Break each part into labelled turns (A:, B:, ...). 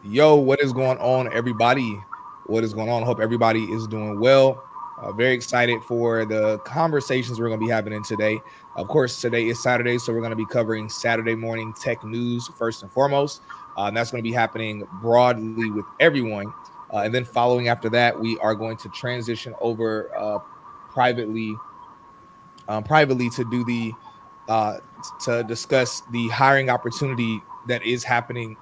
A: Yo, what is going on, everybody? What is going on? Hope everybody is doing well. Very excited for the conversations we're going to be having in today. Of course, today is Saturday, so we're going to be covering Saturday morning tech news first and foremost. And that's going to be happening broadly with everyone. And then following after that, we are going to transition over privately, privately to do the uh, to discuss the hiring opportunity that is happening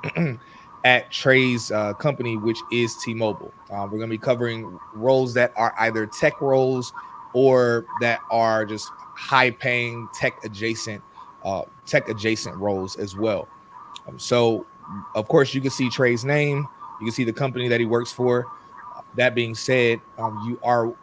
A: at Trey's company, which is T-Mobile. We're going to be covering roles that are either tech roles or that are just high-paying tech adjacent roles as well. So, of course, you can see Trey's name. You can see the company that he works for. That being said, you are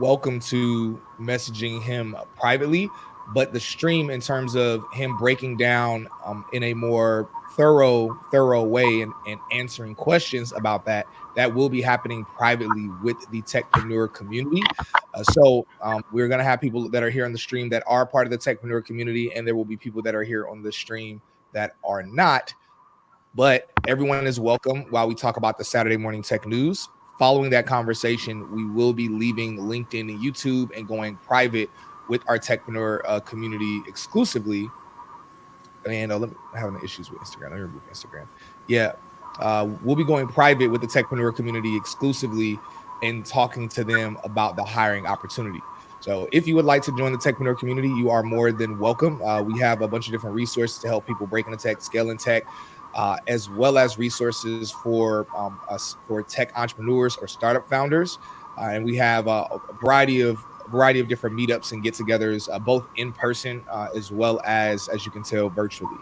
A: welcome to messaging him privately, but the stream in terms of him breaking down in a more thorough way and answering questions about that will be happening privately with the techpreneur community. So we're going to have people that are here on the stream that are part of the techpreneur community, and there will be people that are here on the stream that are not, but everyone is welcome while we talk about the Saturday morning tech news. Following that conversation, we will be leaving LinkedIn and YouTube and going private with our techpreneur community exclusively. And let me having issues with Instagram. Let me remove Instagram. Yeah, we'll be going private with the techpreneur community exclusively and talking to them about the hiring opportunity. So if you would like to join the techpreneur community, you are more than welcome. We have a bunch of different resources to help people break into tech, scale in tech, as well as resources for us for tech entrepreneurs or startup founders. And we have a variety of different meetups and get-togethers, both in person as well as you can tell, virtually.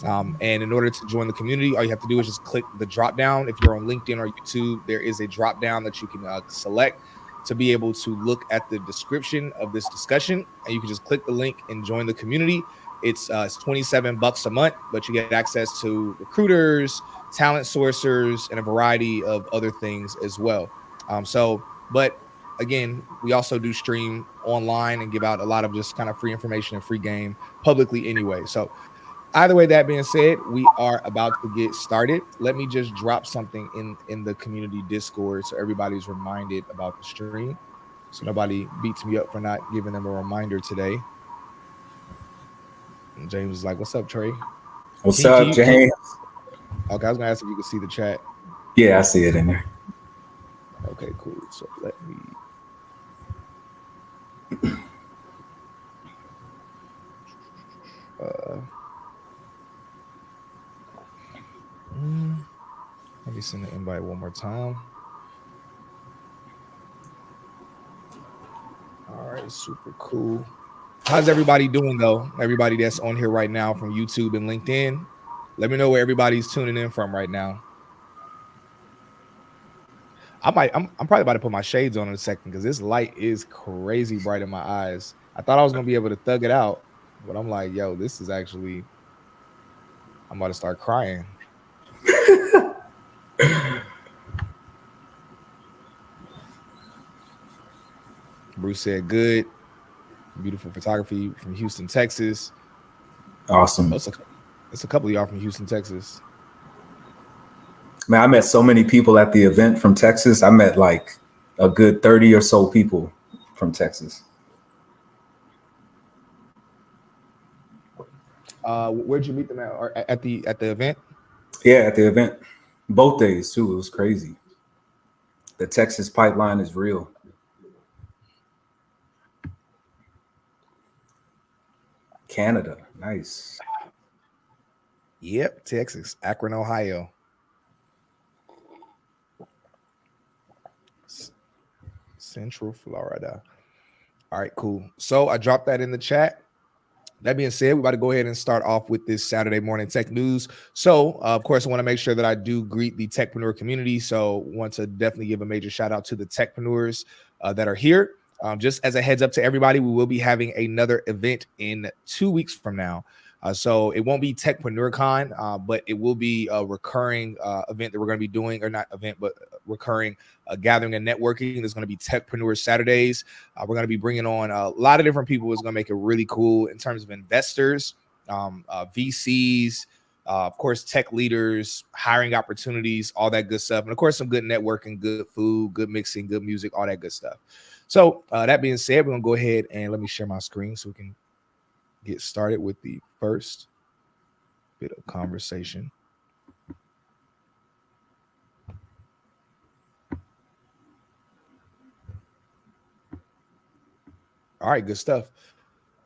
A: And in order to join the community, all you have to do is just click the drop down. If you're on LinkedIn or YouTube, there is a drop down that you can select to be able to look at the description of this discussion, and you can just click the link and join the community. It's $27 a month, but you get access to recruiters, talent sourcers, and a variety of other things as well. But again, we also do stream online and give out a lot of just kind of free information and free game publicly anyway. So either way, that being said, we are about to get started. Let me just drop something in the community Discord so everybody's reminded about the stream, so nobody beats me up for not giving them a reminder today. And James is like, "What's up, Trey?
B: What's
A: Can
B: up,
A: you can
B: James?
A: Okay, I was gonna ask if you could see the chat.
B: Yeah, I see it in there.
A: Okay, cool. So let me uh mm, let me send the invite one more time. All right, super cool. How's everybody doing though? Everybody that's on here right now from YouTube and LinkedIn. Let me know where everybody's tuning in from right now. I'm probably about to put my shades on in a second because this light is crazy bright in my eyes. I thought I was gonna be able to thug it out, but I'm like, yo, this is actually I'm about to start crying. Bruce said good, beautiful photography from Houston, Texas. Oh,
B: Awesome.
A: it's a couple of y'all from Houston, Texas.
B: Man, I met so many people at the event from Texas. I met like a good 30 or so people from Texas.
A: Where'd you meet them at? Or at the event?
B: Yeah, at the event. Both days too. It was crazy. The Texas pipeline is real. Canada. Nice.
A: Yep, Texas, Akron, Ohio. Central Florida. All right, cool. So I dropped that in the chat. That being said, we're about to go ahead and start off with this Saturday morning tech news. So, of course, I want to make sure that I do greet the techpreneur community. So, want to definitely give a major shout out to the techpreneurs that are here. Just as a heads up to everybody, we will be having another event in 2 weeks from now. So it won't be Techpreneur Con, but it will be a recurring event that we're going to be doing, or not event, but recurring gathering and networking. There's going to be Techpreneur Saturdays. We're going to be bringing on a lot of different people. It's going to make it really cool in terms of investors, VCs, of course, tech leaders, hiring opportunities, all that good stuff. And of course, some good networking, good food, good mixing, good music, all that good stuff. So that being said, we're going to go ahead and let me share my screen so we can get started with the first bit of conversation. All right, good stuff.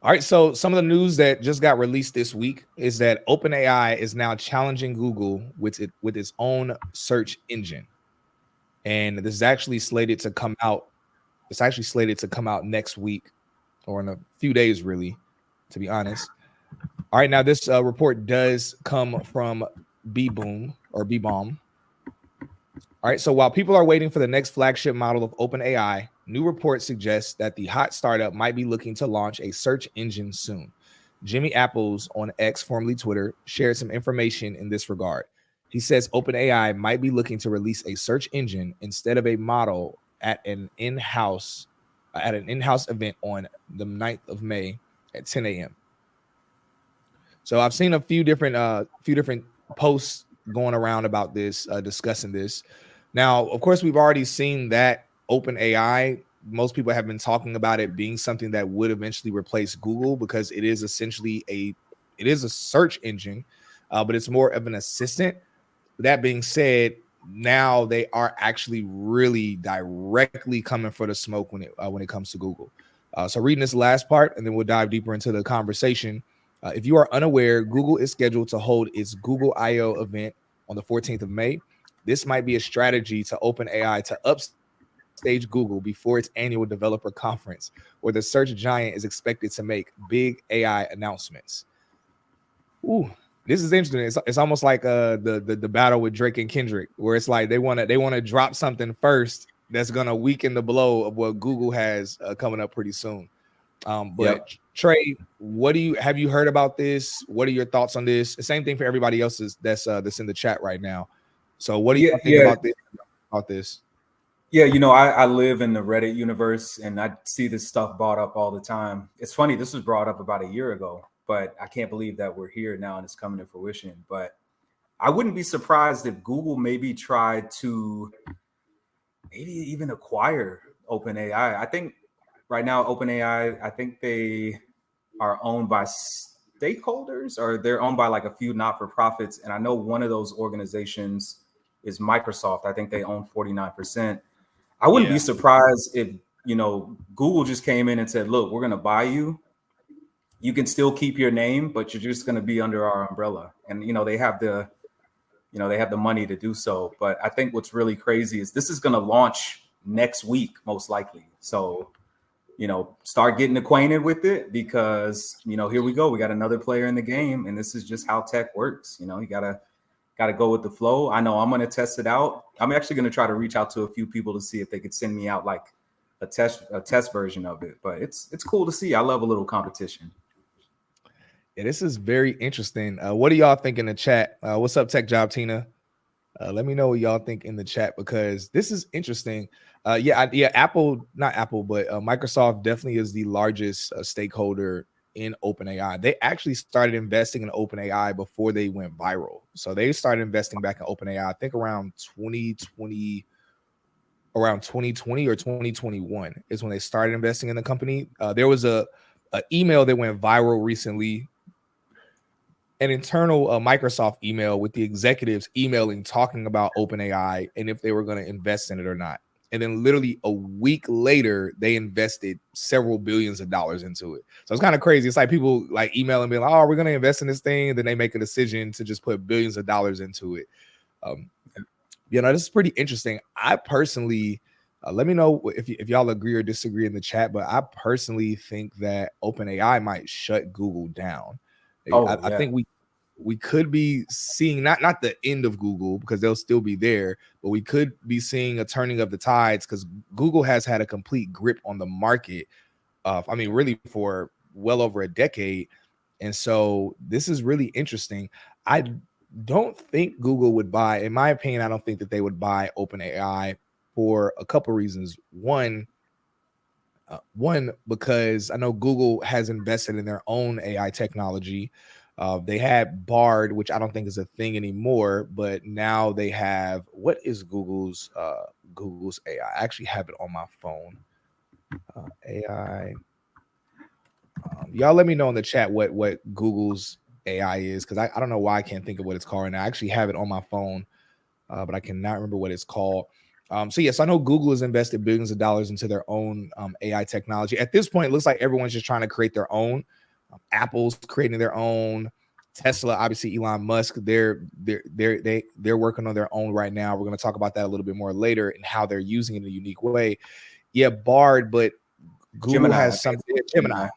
A: All right, so some of the news that just got released this week is that OpenAI is now challenging Google with its own search engine, and this is actually slated to come out. It's actually slated to come out next week, or in a few days, really, to be honest. All right, now this report does come from B-Boom or B-Bomb. All right, so while people are waiting for the next flagship model of OpenAI, new reports suggest that the hot startup might be looking to launch a search engine soon. Jimmy Apples on X, formerly Twitter, shared some information in this regard. He says OpenAI might be looking to release a search engine instead of a model at an in-house event on the 9th of May at 10 a.m. So I've seen a few different posts going around about this, discussing this. Now, of course, we've already seen that OpenAI, most people have been talking about it being something that would eventually replace Google, because it is essentially a search engine, but it's more of an assistant. That being said, now they are actually really directly coming for the smoke when it comes to Google. So reading this last part, and then we'll dive deeper into the conversation. If you are unaware, Google is scheduled to hold its Google I/O event on the 14th of May. This might be a strategy to OpenAI to upstage Google before its annual developer conference, where the search giant is expected to make big AI announcements. Ooh, this is interesting. It's almost like the battle with Drake and Kendrick, where it's like they want to drop something first that's gonna weaken the blow of what Google has coming up pretty soon. But Trey, have you heard about this? What are your thoughts on this? The same thing for everybody else that's in the chat right now. So what do you think about this?
B: Yeah, I live in the Reddit universe and I see this stuff brought up all the time. It's funny, this was brought up about a year ago, but I can't believe that we're here now and it's coming to fruition. But I wouldn't be surprised if Google maybe tried to maybe even acquire OpenAI. I think right now, OpenAI, I think they are owned by stakeholders, or they're owned by like a few not-for-profits. And I know one of those organizations is Microsoft. I think they own 49%. I wouldn't be surprised if, Google just came in and said, look, we're going to buy you. You can still keep your name, but you're just going to be under our umbrella. And, they have the money to do so. But I think what's really crazy is this is going to launch next week, most likely. So, start getting acquainted with it, because, here we go. We got another player in the game, and this is just how tech works. You gotta go with the flow. I know I'm going to test it out. I'm actually going to try to reach out to a few people to see if they could send me out like a test version of it. But it's cool to see. I love a little competition.
A: Yeah, this is very interesting. What do y'all think in the chat? What's up, Tech Job Tina? Let me know what y'all think in the chat, because this is interesting. Apple, not Apple, but Microsoft definitely is the largest stakeholder in OpenAI. They actually started investing in OpenAI before they went viral. So they started investing back in OpenAI, I think around 2020 or 2021 is when they started investing in the company. There was a email that went viral recently, an internal Microsoft email with the executives emailing, talking about OpenAI and if they were going to invest in it or not. And then literally a week later, they invested several billions of dollars into it. So it's kind of crazy. It's like people like emailing me like, oh, we're going to invest in this thing. And then they make a decision to just put billions of dollars into it. This is pretty interesting. I personally, let me know if y'all agree or disagree in the chat, but I personally think that OpenAI might shut Google down. I think we could be seeing not the end of Google, because they'll still be there, but we could be seeing a turning of the tides, because Google has had a complete grip on the market. Really for well over a decade. And so this is really interesting. I don't think Google would buy, in my opinion, I don't think that they would buy OpenAI for a couple reasons. One, because I know Google has invested in their own AI technology. They had Bard, which I don't think is a thing anymore, but now they have, what is Google's AI? I actually have it on my phone. AI. Y'all let me know in the chat what Google's AI is, because I don't know why I can't think of what it's called right now. I actually have it on my phone, but I cannot remember what it's called. So yes, I know Google has invested billions of dollars into their own AI technology. At this point, it looks like everyone's just trying to create their own. Apple's creating their own. Tesla, obviously Elon Musk, they're working on their own right now. We're going to talk about that a little bit more later and how they're using it in a unique way. Yeah, Bard, but Google has something. Gemini.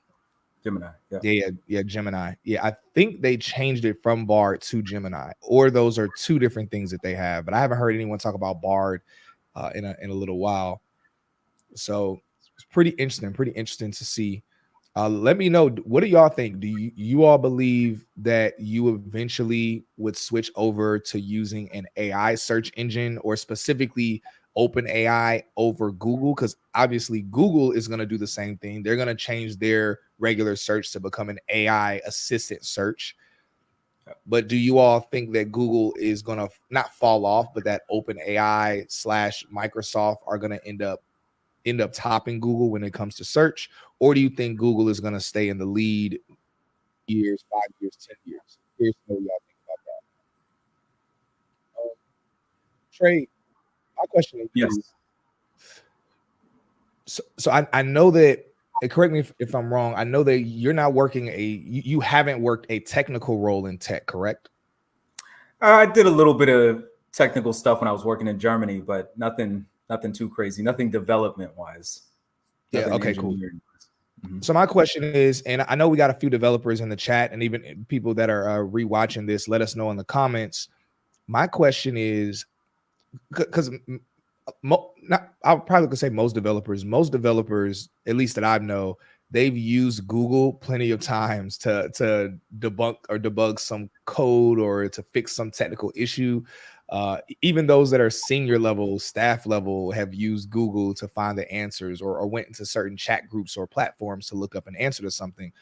A: Gemini. Yeah, I think they changed it from Bard to Gemini, or those are two different things that they have. But I haven't heard anyone talk about Bard in a little while. So it's pretty interesting to see. Let me know, what do y'all think? Do you all believe that you eventually would switch over to using an AI search engine, or specifically OpenAI over Google? Because obviously Google is going to do the same thing. They're going to change their regular search to become an AI assistant search. But do you all think that Google is going to not fall off, but that OpenAI / Microsoft are going to end up topping Google when it comes to search? Or do you think Google is going to stay in the lead years, 5 years, 10 years? Here's what y'all think about that. Trey, my question is,
B: yes.
A: So I know that, correct me if I'm wrong, I know that you're not working you haven't worked a technical role in tech, correct?
B: I did a little bit of technical stuff when I was working in Germany, but nothing too crazy, nothing development wise.
A: Yeah, okay, cool. So my question is, and I know we got a few developers in the chat, and even people that are rewatching this, let us know in the comments. My question is, because I'll probably could say most developers, at least that I know, they've used Google plenty of times to debug some code or to fix some technical issue. Even those that are senior level, staff level, have used Google to find the answers, or went into certain chat groups or platforms to look up an answer to something.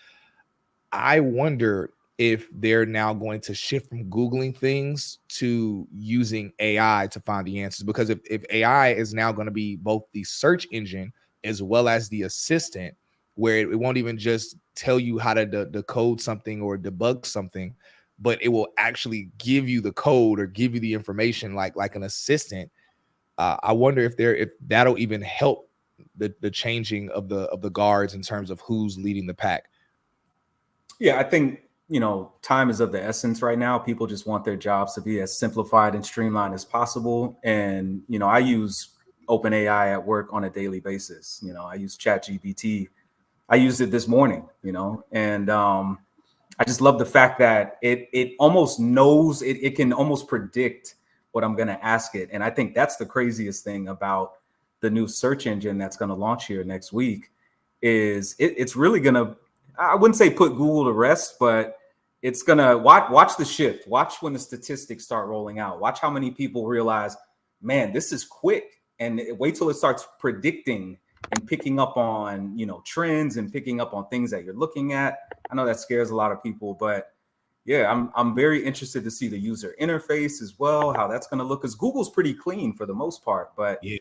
A: I wonder if they're now going to shift from Googling things to using AI to find the answers. Because if AI is now going to be both the search engine as well as the assistant, where it won't even just tell you how to decode something or debug something, but it will actually give you the code or give you the information like an assistant. I wonder if that'll even help the changing of the guards in terms of who's leading the pack.
B: Yeah, I think, time is of the essence right now. People just want their jobs to be as simplified and streamlined as possible. And, I use OpenAI at work on a daily basis. I use ChatGPT. I used it this morning, and I just love the fact that it almost knows, it can almost predict what I'm going to ask it. And I think that's the craziest thing about the new search engine that's going to launch here next week, is it's really going to, I wouldn't say put Google to rest, but it's going to watch the shift. Watch when the statistics start rolling out. Watch how many people realize, man, this is quick. And wait till it starts predicting and picking up on, trends and picking up on things that you're looking at. I know that scares a lot of people, but yeah, I'm very interested to see the user interface as well, how that's going to look, because Google's pretty clean for the most part. But yeah,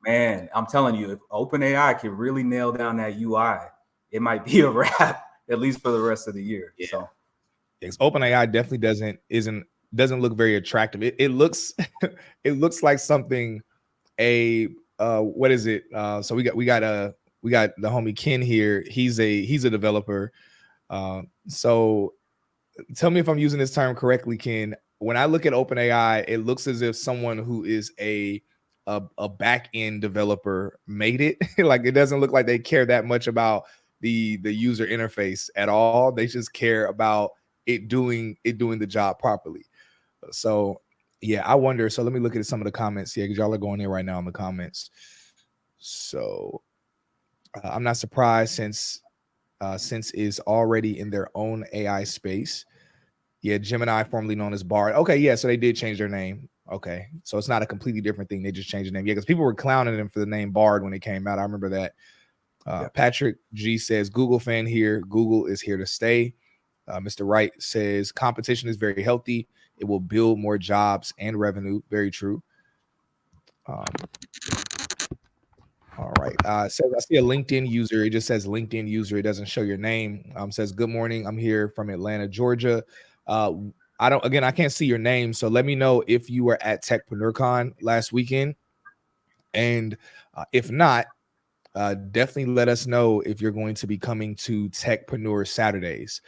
B: man, I'm telling you, if OpenAI can really nail down that UI, it might be a wrap, at least for the rest of the year. Yeah. So
A: OpenAI definitely doesn't look very attractive. It looks it looks like something what is it? So we got the homie Ken here. He's a developer. So tell me if I'm using this term correctly, Ken. When I look at OpenAI, it looks as if someone who is a back end developer made it. Like, it doesn't look like they care that much about the user interface at all. They just care about it doing the job properly. So yeah, I wonder. So let me look at some of the comments here, because y'all are going in right now in the comments. So I'm not surprised, since is already in their own AI space. Yeah, Gemini, formerly known as Bard. Okay, yeah, so they did change their name. Okay, so it's not a completely different thing. They just changed the name. Yeah, because people were clowning them for the name Bard when it came out. I remember that. Patrick G says, Google fan here. Google is here to stay. Mr. Wright says competition is very healthy. It will build more jobs and revenue. Very true. All right. So I see a LinkedIn user. It just says LinkedIn user. It doesn't show your name. Says, good morning. I'm here from Atlanta, Georgia. I can't see your name. So let me know if you were at TechPreneur Con last weekend. And if not, definitely let us know if you're going to be coming to TechPreneur Saturdays.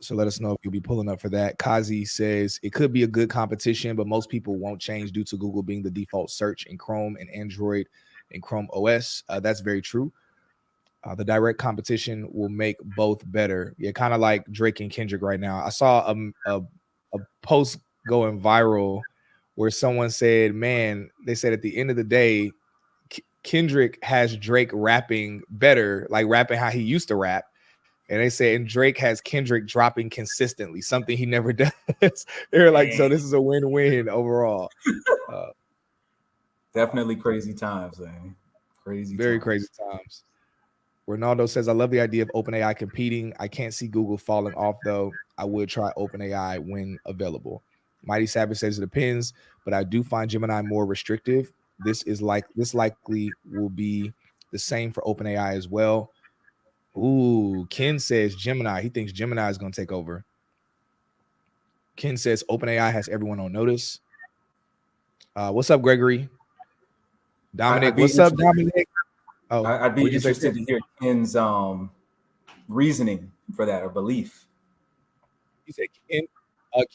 A: So let us know if you'll be pulling up for that. Kazi says it could be a good competition, but most people won't change due to Google being the default search in Chrome and Android and Chrome OS. That's very true. The direct competition will make both better. Yeah, kind of like Drake and Kendrick right now. I saw a post going viral where someone said, man, they said at the end of the day, Kendrick has Drake rapping better, like rapping how he used to rap. And they say, and Drake has Kendrick dropping consistently, something he never does. They're like, so this is a win-win overall.
B: Definitely crazy times, man.
A: Very crazy times. Ronaldo says, I love the idea of OpenAI competing. I can't see Google falling off, though. I would try OpenAI when available. Mighty Savage says it depends, but I do find Gemini more restrictive. This likely will be the same for OpenAI as well. Ooh, Ken says Gemini. He thinks Gemini is going to take over. Ken says OpenAI has everyone on notice. What's up, Gregory? Dominic, what's up, Dominic?
B: Oh, I'd be interested to hear Ken's reasoning for that or belief.
A: You said Ken.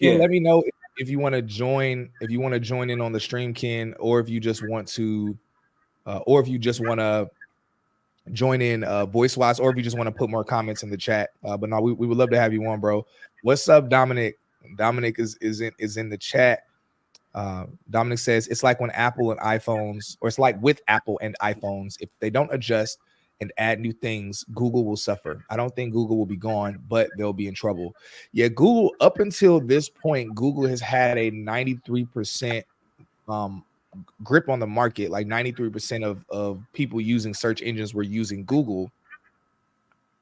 A: Ken, let me know if you want to join. If you want to join in on the stream, Ken, or if you just want to, join in voice wise, or if you just want to put more comments in the chat. But no, we would love to have you on, bro. What's up, Dominic? Dominic is in the chat. Dominic says it's like when Apple and iPhones, or it's like with Apple and iPhones, if they don't adjust and add new things, Google will suffer. I don't think Google will be gone, but they'll be in trouble. Yeah, Google, up until this point, Google has had a 93% grip on the market. Like 93% of people using search engines were using Google.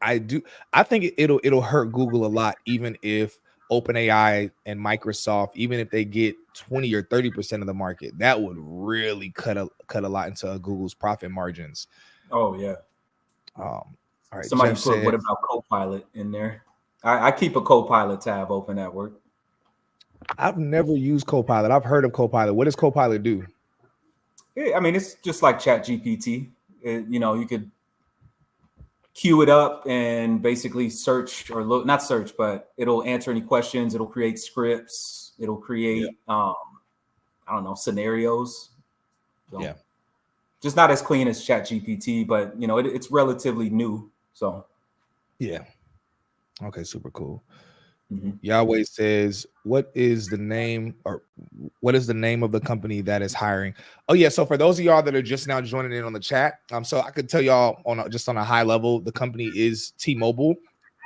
A: I think it'll hurt Google a lot, even if OpenAI and Microsoft, even if they get 20 or 30% of the market, that would really cut a lot into Google's profit margins.
B: Oh yeah.
A: All right.
B: Somebody put what about Copilot in there? I keep a Copilot tab open at work.
A: I've never used Copilot. I've heard of Copilot. What does Copilot do?
B: Yeah, I mean, it's just like ChatGPT. You could queue it up and basically search or look, not search, but it'll answer any questions. It'll create scripts. It'll create, I don't know, scenarios. So, just not as clean as ChatGPT, but it's relatively new. So,
A: yeah. Okay, super cool. Mm-hmm. Yahweh says, what is the name of the company that is hiring? Oh yeah, so for those of y'all that are just now joining in on the chat, so I could tell y'all on a high level, the company is T-Mobile.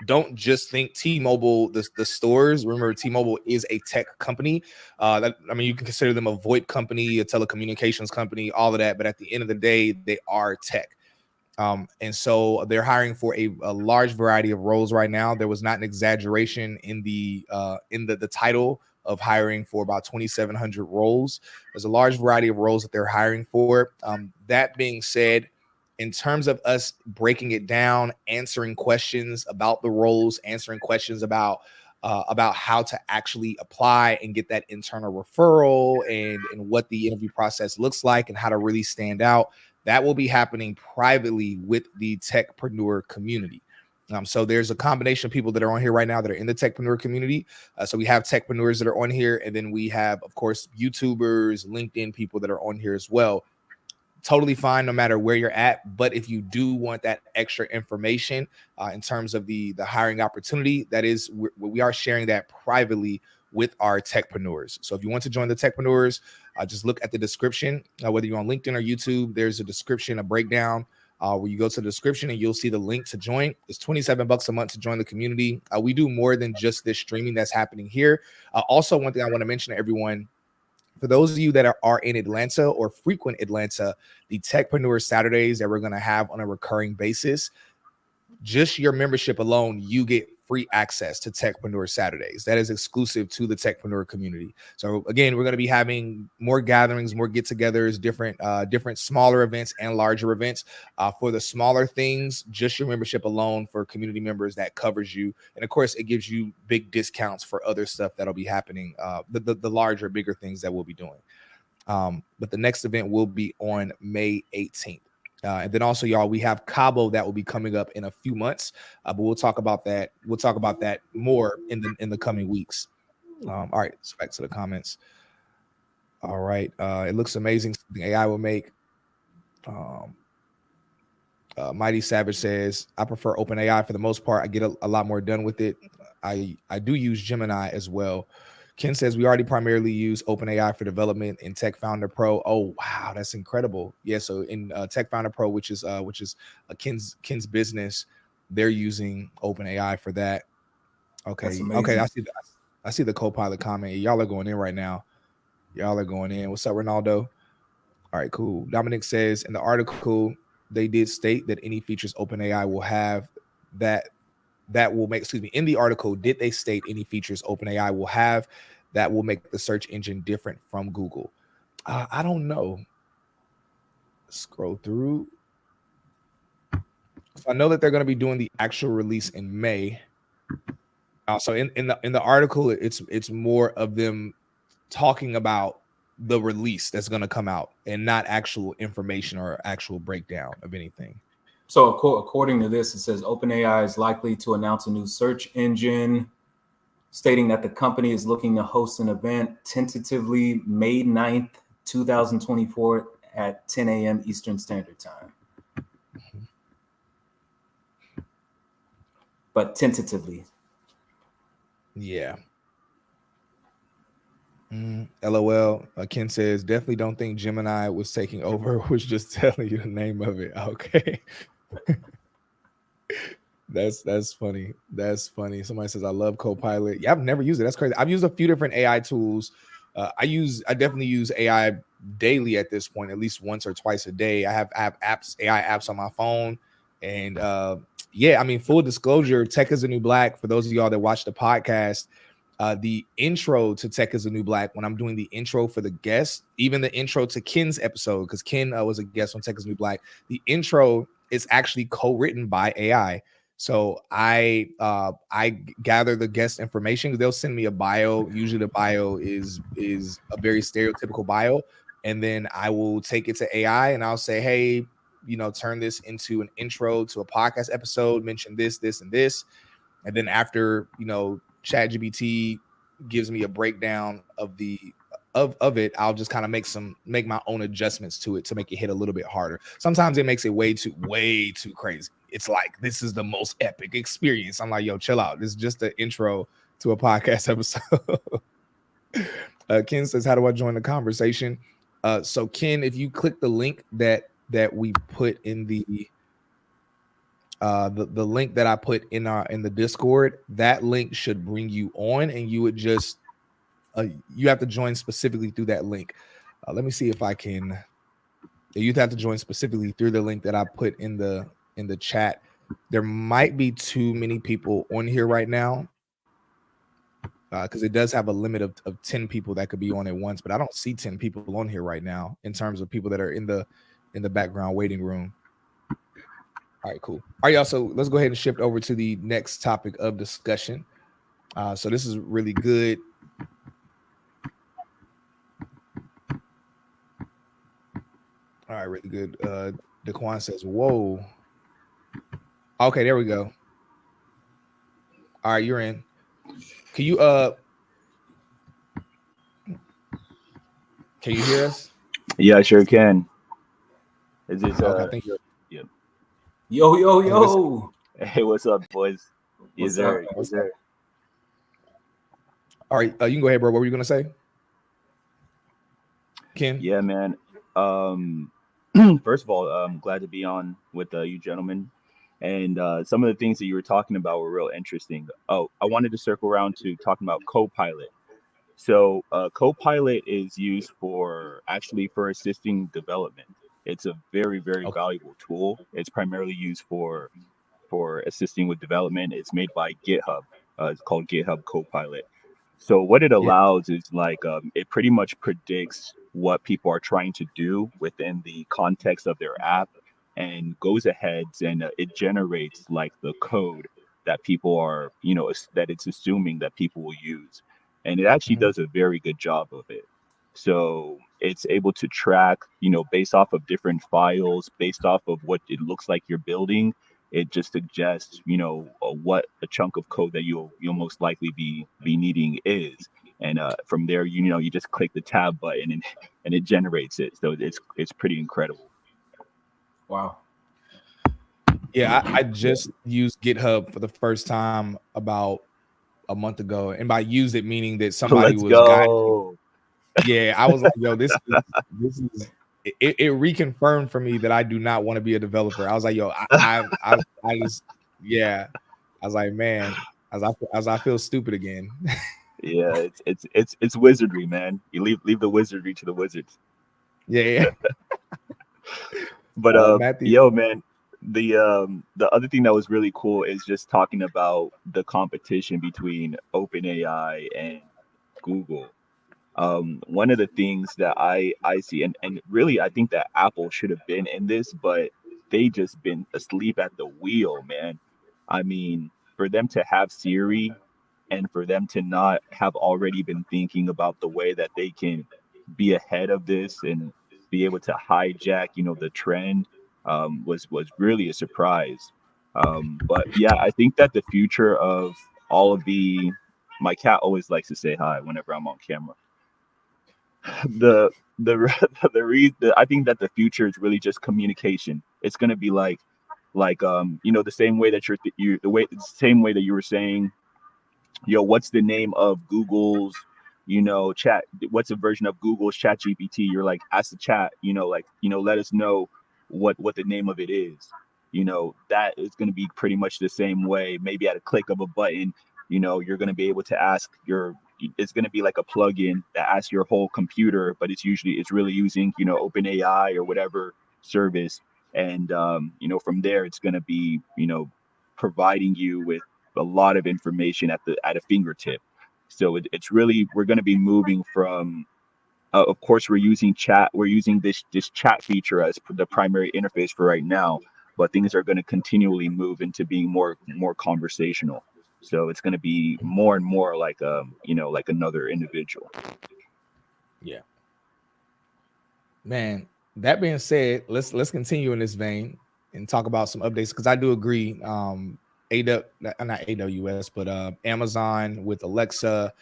A: Don't just think T-Mobile, the stores. Remember, T-Mobile is a tech company. You can consider them a VoIP company, a telecommunications company, all of that. But at the end of the day, they are tech. And so they're hiring for a large variety of roles right now. There was not an exaggeration in the title of hiring for about 2,700 roles. There's a large variety of roles that they're hiring for. That being said, in terms of us breaking it down, answering questions about the roles, answering questions about how to actually apply and get that internal referral and what the interview process looks like and how to really stand out, that will be happening privately with the Techpreneur community. So there's a combination of people that are on here right now that are in the Techpreneur community. So we have techpreneurs that are on here, and then we have, of course, YouTubers, LinkedIn people that are on here as well. Totally fine no matter where you're at. But if you do want that extra information in terms of the hiring opportunity, that is, we are sharing that privately with our techpreneurs. So if you want to join the techpreneurs, just look at the description, whether you're on LinkedIn or YouTube, there's a description, a breakdown where you go to the description and you'll see the link to join. It's $27 a month to join the community. We do more than just this streaming that's happening here. Also, one thing I want to mention to everyone, for those of you that are in Atlanta or frequent Atlanta, the Techpreneur Saturdays that we're going to have on a recurring basis, just your membership alone, you get free access to Techpreneur Saturdays. That is exclusive to the Techpreneur community. So again, we're going to be having more gatherings, more get-togethers, different smaller events and larger events. For the smaller things, just your membership alone for community members, that covers you. And of course, it gives you big discounts for other stuff that'll be happening, the larger, bigger things that we'll be doing. But the next event will be on May 18th. And then also, y'all, we have Cabo that will be coming up in a few months, but we'll talk about that. We'll talk about that more in the coming weeks. All right, so back to the comments. All right, it looks amazing. Something AI will make. Mighty Savage says, I prefer OpenAI for the most part. I get a lot more done with it. I do use Gemini as well. Ken says, we already primarily use OpenAI for development in Tech Founder Pro. Oh, wow, that's incredible. Yeah, so in Tech Founder Pro, which is Ken's business, they're using OpenAI for that. Okay, okay, I see the Copilot comment. Y'all are going in right now. Y'all are going in. What's up, Ronaldo? All right, cool. Dominic says, in the article, they did state that any features OpenAI will have that will make, excuse me, in the article, did they state any features OpenAI will have that will make the search engine different from Google? I don't know. Scroll through. So I know that they're going to be doing the actual release in May. So in the article, it's more of them talking about the release that's going to come out and not actual information or actual breakdown of anything.
B: So according to this, it says OpenAI is likely to announce a new search engine, stating that the company is looking to host an event tentatively May 9th, 2024 at 10 a.m. Eastern Standard Time. But tentatively.
A: Yeah. LOL. Ken says, definitely don't think Gemini was taking over, was just telling you the name of it. Okay. That's funny. That's funny. Somebody says, I love Copilot. Yeah, I've never used it. That's crazy. I've used a few different AI tools. I definitely use AI daily at this point, at least once or twice a day. I have apps, AI apps on my phone. And yeah, I mean, full disclosure, Tech is the New Black. For those of y'all that watch the podcast, the intro to Tech is the New Black, when I'm doing the intro for the guests, even the intro to Ken's episode, because Ken was a guest on Tech is the New Black, the intro is actually co-written by AI. So I gather the guest information. They'll send me a bio. Usually the bio is a very stereotypical bio. And then I will take it to AI and I'll say, hey, turn this into an intro to a podcast episode, mention this, this, and this. And then after, ChatGPT gives me a breakdown of it, I'll just kind of make my own adjustments to it to make it hit a little bit harder. Sometimes it makes it way too crazy. It's like, this is the most epic experience. I'm like, yo, chill out. This is just the intro to a podcast episode. Ken says, how do I join the conversation? So Ken, if you click the link that we put in the link that I put in the Discord, that link should bring you on, and you would just you have to join specifically through that link. Let me see if I can. You'd have to join specifically through the link that I put in the chat. There might be too many people on here right now, because it does have a limit of 10 people that could be on at once, but I don't see 10 people on here right now in terms of people that are in the background waiting room. All right, cool. All right, y'all. So let's go ahead and shift over to the next topic of discussion. So this is really good. All right, really good. Daquan says, whoa. Okay, there we go. All right, you're in. Can you hear us?
C: Yeah, I sure can. Is this
A: okay, thank you.
C: Yep.
B: Yo.
C: Hey, what's up, boys? What's up?
A: All right, you can go ahead, bro. What were you gonna say? Ken?
C: Yeah, man. First of all, I'm glad to be on with you gentlemen. And some of the things that you were talking about were real interesting. Oh, I wanted to circle around to talking about Copilot. So Copilot is used for assisting development. It's a very, very valuable tool. It's primarily used for for assisting with development. It's made by GitHub. It's called GitHub Copilot. So what it
A: Yeah.
C: allows is like it pretty much predicts what people are trying to do within the context of their app, and goes ahead and it generates like the code that people are, that it's assuming that people will use, and it actually
A: Mhm.
C: does a very good job of it. So it's able to track, based off of different files, based off of what it looks like you're building. It just suggests, what a chunk of code that you'll most likely be needing is, and from there, you just click the tab button and it generates it. So it's pretty incredible.
B: Wow.
A: Yeah, I
C: Yeah.
A: just used GitHub for the first time about a month ago, and by use it meaning that somebody
C: Let's
A: was guiding me.
C: go.
A: Yeah, I was like, yo, this is it reconfirmed for me that I do not want to be a developer. I was like, yo, I just, yeah. I was like, man, as I feel stupid again.
C: Yeah, it's wizardry, man. You leave the wizardry to the wizards.
A: Yeah.
C: But
A: Matthew.
C: yo, man, the other thing that was really cool is just talking about the competition between OpenAI and Google. One of the things that I see, and really I think that Apple should have been in this, but they just been asleep at the wheel, man. I mean, for them to have Siri and for them to not have already been thinking about the way that they can be ahead of this and be able to hijack, the trend, was really a surprise. But yeah, I think that the future of all of the my cat always likes to say hi whenever I'm on camera. The I think that the future is really just communication. It's going to be like the same way that the same way that you were saying, what's the name of Google's, chat? What's a version of Google's Chat GPT? You're like, ask the chat, like, let us know what the name of it is. That is going to be pretty much the same way. Maybe at a click of a button, you're going to be able to ask your. It's going to be like a plugin that asks your whole computer, but it's really using, OpenAI or whatever service, and from there it's going to be, providing you with a lot of information at a fingertip. So it's really, we're going to be moving from, of course, we're using this chat feature as the primary interface for right now, but things are going to continually move into being more conversational. So it's going to be more and more like like another individual.
A: Yeah. Man, that being said, let's continue in this vein and talk about some updates, because I do agree. Not AWS, but Amazon with Alexa,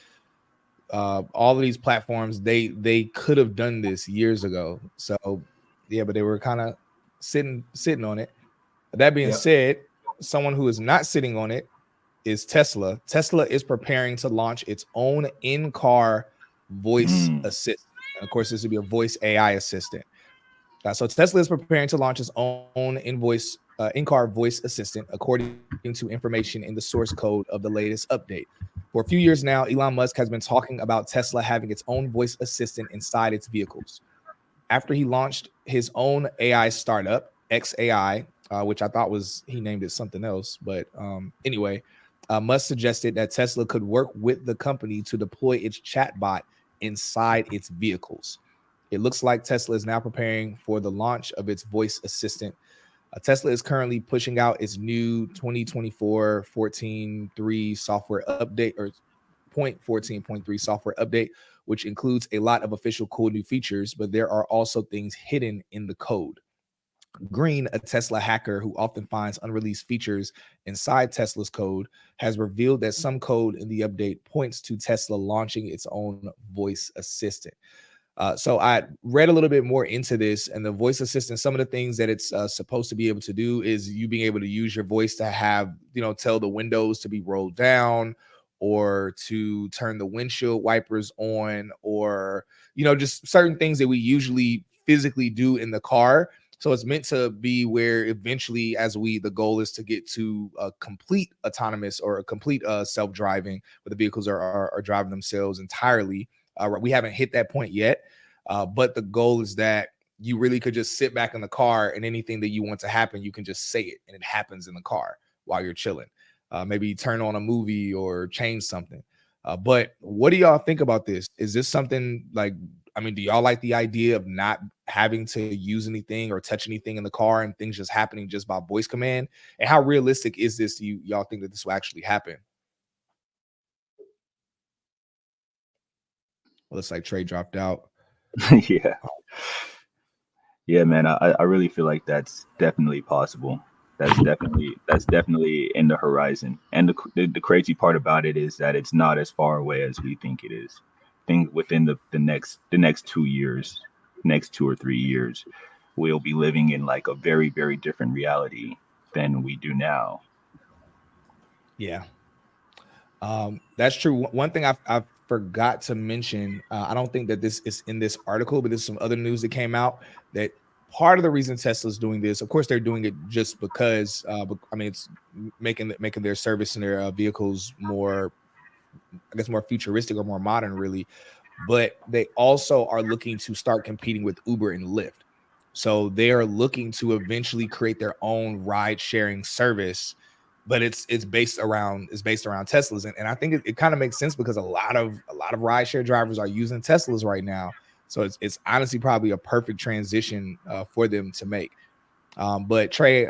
A: all of these platforms, they could have done this years ago. So yeah, but they were kind of sitting on it. That being
B: Yep.
A: said, someone who is not sitting on it is Tesla. Tesla is preparing to launch its own in-car voice
C: Mm.
A: assistant. And of course, this would be a voice AI assistant. So Tesla is preparing to launch its own in-car voice assistant, according to information in the source code of the latest update. For a few years now, Elon Musk has been talking about Tesla having its own voice assistant inside its vehicles. After he launched his own AI startup, XAI, which I thought he named it something else. But anyway, Musk suggested that Tesla could work with the company to deploy its chatbot inside its vehicles. It looks like Tesla is now preparing for the launch of its voice assistant. Tesla is currently pushing out its new 2024 14.3 software update, or 0.14.3 software update, which includes a lot of official cool new features, but there are also things hidden in the code. Green, a Tesla hacker who often finds unreleased features inside Tesla's code, has revealed that some code in the update points to Tesla launching its own voice assistant. So I read a little bit more into this, and the voice assistant, some of the things that it's supposed to be able to do is you being able to use your voice to have, tell the windows to be rolled down, or to turn the windshield wipers on, or, just certain things that we usually physically do in the car. So it's meant to be where eventually, the goal is to get to a complete autonomous or a complete self-driving, where the vehicles are driving themselves entirely. We haven't hit that point yet, but the goal is that you really could just sit back in the car, and anything that you want to happen, you can just say it and it happens in the car. while you're chilling. Maybe turn on a movie or change something. But what do y'all think about this? Is this something like, I mean, do y'all like the idea of not having to use anything or touch anything in the car and things just happening just by voice command? And how realistic is this? Do y'all think that this will actually happen? Well, looks like Trey dropped out.
C: Yeah. Yeah, man. I really feel like that's definitely possible. That's definitely in the horizon. And the crazy part about it is that it's not as far away as we think it is. I think within the next 2 years, next 2 or 3 years, we'll be living in like a very, very different reality than we do now.
A: Yeah. That's true. One thing I forgot to mention, I don't think that this is in this article, but there's some other news that came out that part of the reason Tesla's doing this, of course, they're doing it just because, I mean, it's making their service and their vehicles more, I guess, more futuristic or more modern, really. But they also are looking to start competing with Uber and Lyft. So they are looking to eventually create their own ride sharing service, but it's based around Teslas. And I think it kind of makes sense because a lot of rideshare drivers are using Teslas right now. So it's honestly probably a perfect transition for them to make. But Trey,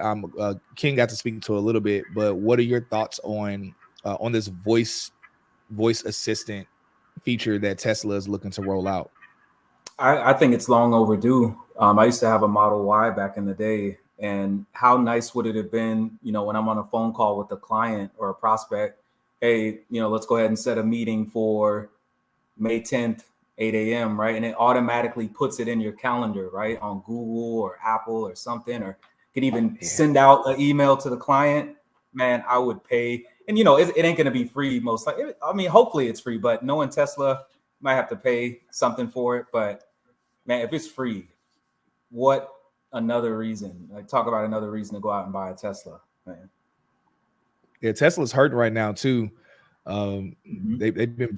A: King got to speak to a little bit, but what are your thoughts on this voice assistant feature that Tesla is looking to roll out?
B: I think it's long overdue. I used to have a Model Y back in the day, and how nice would it have been, when I'm on a phone call with a client or a prospect, hey, let's go ahead and set a meeting for May 10th, 8 a.m., right? And it automatically puts it in your calendar, right? On Google or Apple or something, or can even send out an email to the client. Man, I would pay. And, it ain't going to be free most likely. I mean, hopefully it's free, but knowing Tesla, might have to pay something for it. But man, if it's free, what another reason? Like, talk about another reason to go out and buy a Tesla, man.
A: Yeah, Tesla's hurting right now too. They've been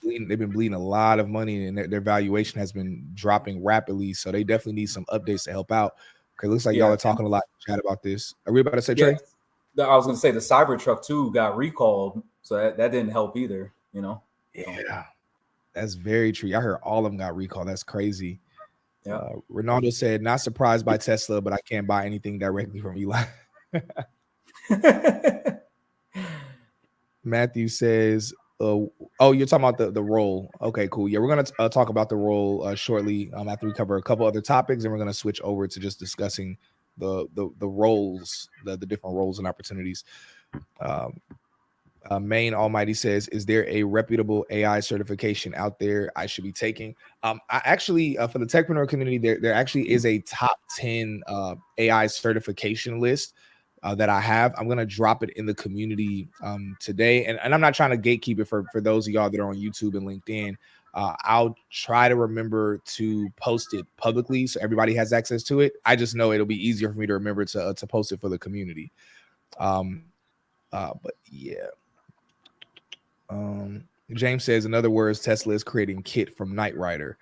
A: bleeding a lot of money, and their valuation has been dropping rapidly. So they definitely need some updates to help out. Okay, looks like y'all are talking a lot in chat about this. Are we about to say, Trey?
B: I was going to say the Cybertruck too got recalled, so that didn't help either.
A: Yeah, that's very true. I heard all of them got recalled. That's crazy.
B: Yeah.
A: Ronaldo said, "Not surprised by Tesla, but I can't buy anything directly from Elon." Matthew says, "Oh, you're talking about the role. Okay, cool. Yeah, we're gonna talk about the role shortly. After we cover a couple other topics, and we're gonna switch over to just discussing the roles, the different roles and opportunities." Main Almighty says, "Is there a reputable AI certification out there I should be taking?" I actually, for the Techpreneur community, there actually is a top 10 AI certification list that I have. I'm gonna drop it in the community today, and I'm not trying to gatekeep it for those of y'all that are on YouTube and LinkedIn. I'll try to remember to post it publicly so everybody has access to it. I just know it'll be easier for me to remember to post it for the community. But yeah. James says, in other words, Tesla is creating Kit from Knight Rider.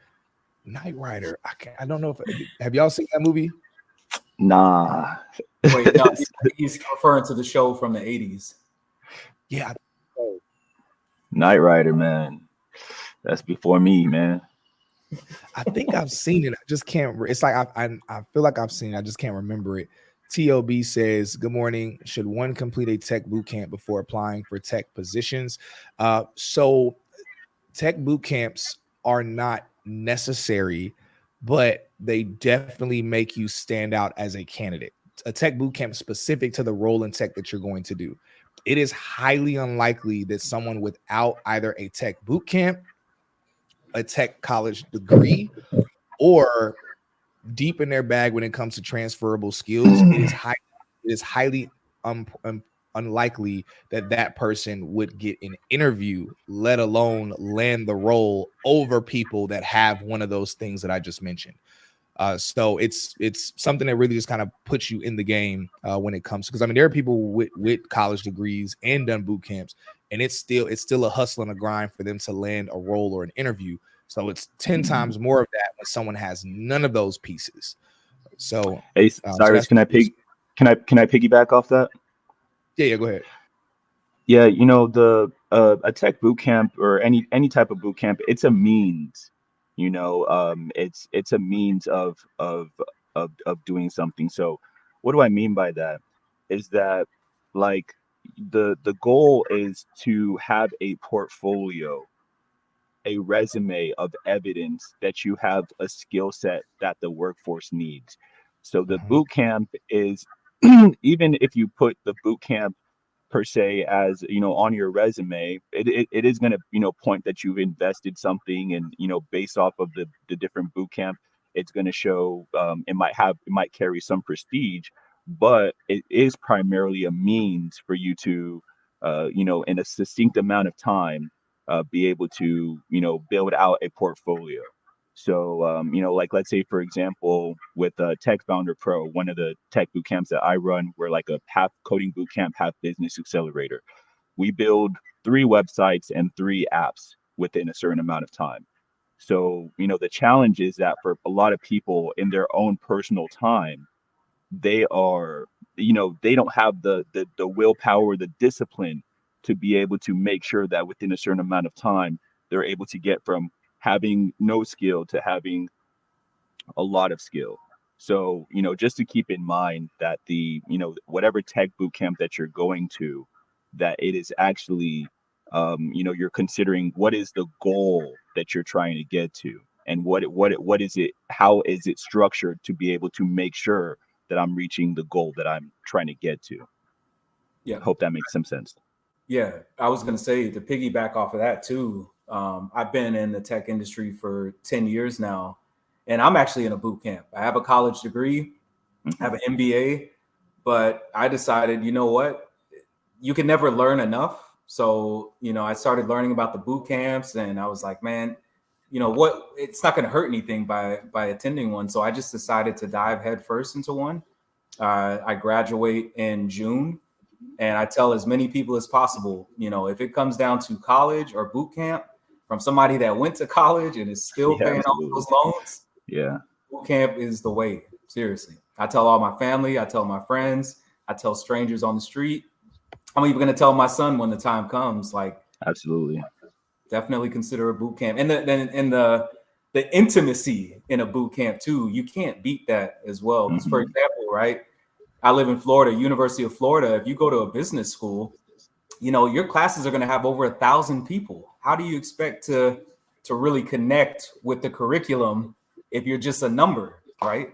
A: Knight Rider. I don't know have y'all seen that movie?
C: Nah.
B: Wait, no, he's referring to the show from the 80s.
A: Yeah.
C: Knight Rider, man. That's before me, man.
A: I think I've seen it. I just can't. It's like I feel like I've seen it. I just can't remember it. TOB says, "Good morning. Should one complete a tech boot camp before applying for tech positions?" So tech boot camps are not necessary, but they definitely make you stand out as a candidate. A tech boot camp specific to the role in tech that you're going to do. It is highly unlikely that someone without either a tech boot camp, a tech college degree, or deep in their bag when it comes to transferable skills, it is highly unlikely that person would get an interview, let alone land the role over people that have one of those things that I just mentioned. So it's something that really just kind of puts you in the game when it comes, because I mean there are people with college degrees and done boot camps, and it's still a hustle and a grind for them to land a role or an interview. So it's 10 times more of that when someone has none of those pieces. So
C: hey, Cyrus, can I piggyback off that?
A: Yeah, go ahead.
C: Yeah, the a tech boot camp or any type of boot camp, it's a means. It's a means of doing something. So, what do I mean by that? Is that like the goal is to have a portfolio, a resume of evidence that you have a skill set that the workforce needs. So the
A: Mhm.
C: boot camp is even if you put the boot camp per se as on your resume, it is going to point that you've invested something, and based off of the different boot camp, it's going to show, it might carry some prestige, but it is primarily a means for you to in a succinct amount of time be able to build out a portfolio. So, like let's say, for example, with Tech Founder Pro, one of the tech boot camps that I run, we're like a half coding boot camp, half business accelerator. We build 3 websites and 3 apps within a certain amount of time. So, the challenge is that for a lot of people in their own personal time, they are, they don't have the willpower, the discipline to be able to make sure that within a certain amount of time, they're able to get from having no skill to having a lot of skill. So, just to keep in mind that whatever tech boot camp that you're going to, that it is actually, you're considering what is the goal that you're trying to get to, and what is it, how is it structured to be able to make sure that I'm reaching the goal that I'm trying to get to.
B: Yeah.
C: Hope that makes some sense.
B: Yeah, I was going to say to piggyback off of that too. I've been in the tech industry for 10 years now, and I'm actually in a boot camp. I have a college degree, I have
C: Hmm.
B: an MBA, but I decided, you know what? You can never learn enough. So, I started learning about the boot camps, and I was like, man, what? It's not going to hurt anything by attending one. So I just decided to dive headfirst into one. I graduate in June, and I tell as many people as possible, if it comes down to college or boot camp from somebody that went to college and is still
C: Yeah,
B: paying off
C: absolutely.
B: those loans,
C: Yeah,
B: boot camp is the way. Seriously. I tell all my family, I tell my friends, I tell strangers on the street. I'm even going to tell my son when the time comes, like,
C: absolutely.
B: definitely consider a boot camp. And the intimacy in a boot camp too, you can't beat that as well. Because for
C: Hmm.
B: example, right, I live in Florida, University of Florida. If you go to a business school, your classes are going to have over 1,000 people. How do you expect to really connect with the curriculum if you're just a number, right?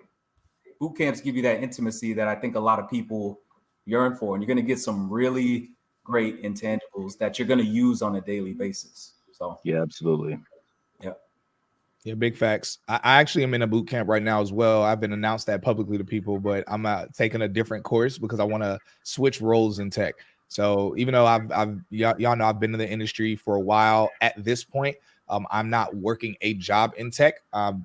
B: Boot camps give you that intimacy that I think a lot of people yearn for, and you're going to get some really great intangibles that you're going to use on a daily basis. So,
C: Yeah, absolutely.
B: yeah.
A: Yeah, big facts. I actually am in a boot camp right now as well. I've been announced that publicly to people, but I'm taking a different course because I want to switch roles in tech. So even though y'all know I've been in the industry for a while, at this point, I'm not working a job in tech.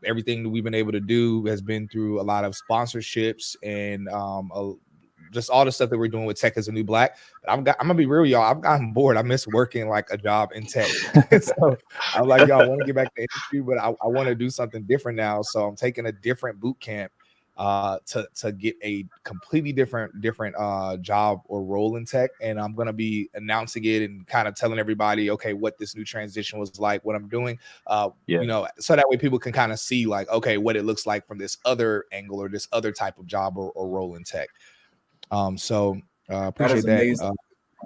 A: Everything that we've been able to do has been through a lot of sponsorships and just all the stuff that we're doing with Tech as a New Black. But I'm gonna be real, y'all. I've gotten bored. I miss working like a job in tech. So I'm like, y'all want to get back to the industry, but I want to do something different now. So I'm taking a different boot camp to get a completely different job or role in tech. And I'm gonna be announcing it and kind of telling everybody, okay, what this new transition was like, what I'm doing.
C: Yeah,
A: So that way people can kind of see like, okay, what it looks like from this other angle or this other type of job or role in tech. So
B: That is
A: appreciate that.
B: amazing.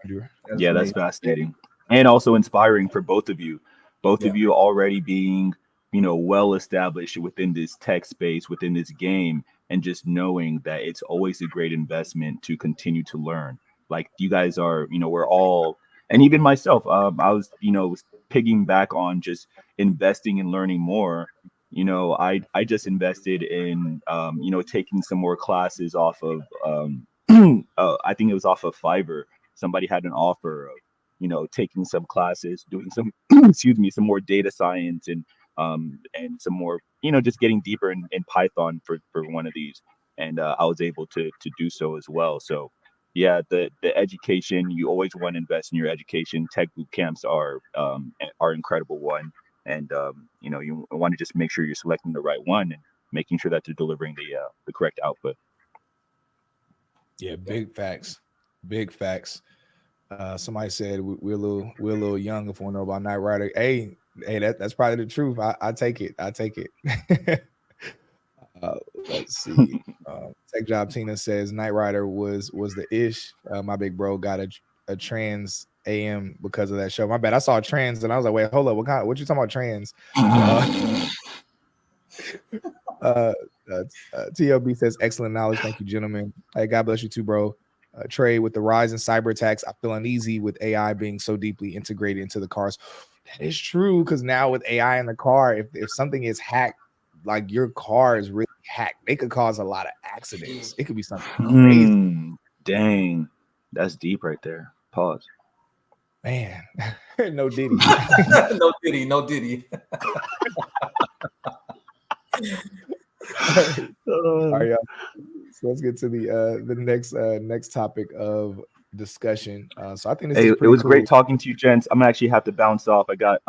A: Andrew.
B: That is
C: yeah, that's
B: amazing.
C: fascinating and also inspiring for both of you. Both
B: Yeah.
C: of you already being, well established within this tech space, within this game, and just knowing that it's always a great investment to continue to learn. Like you guys are, we're all, and even myself, I was, pigging back on just investing and learning more. I just invested in, taking some more classes off of, I think it was off of Fiverr. Somebody had an offer of taking some classes, doing some excuse me, some more data science, and some more just getting deeper in Python for one of these, and I was able to do so as well. So yeah, the education, you always want to invest in your education. Tech boot camps are incredible one, and you want to just make sure you're selecting the right one and making sure that they're delivering the correct output.
A: Yeah,
B: Yeah.
A: big facts. Big facts. Somebody said we're a little young if we know about Knight Rider. Hey, that's probably the truth. I take it. I take it. Let's see. Tech Job Tina says Knight Rider was the ish. My big bro got a trans AM because of that show. My bad. I saw trans and I was like, wait, hold up. What you talking about trans? TLB says excellent knowledge. Thank you, gentlemen. Hey, God bless you too, bro. Trey, with the rise in cyber attacks, I feel uneasy with AI being so deeply integrated into the cars. That is true, because now with AI in the car, if something is hacked, like your car is really hacked, they could cause a lot of accidents. It could be something crazy.
C: Dang, that's deep right there. Pause.
A: Man, no Diddy.
B: No Diddy, no Diddy.
A: All right, y'all. So let's get to the next topic of discussion. So I think this is
C: It
A: pretty
C: was
A: cool.
C: great talking to you, gents. I'm gonna actually have to bounce off. I got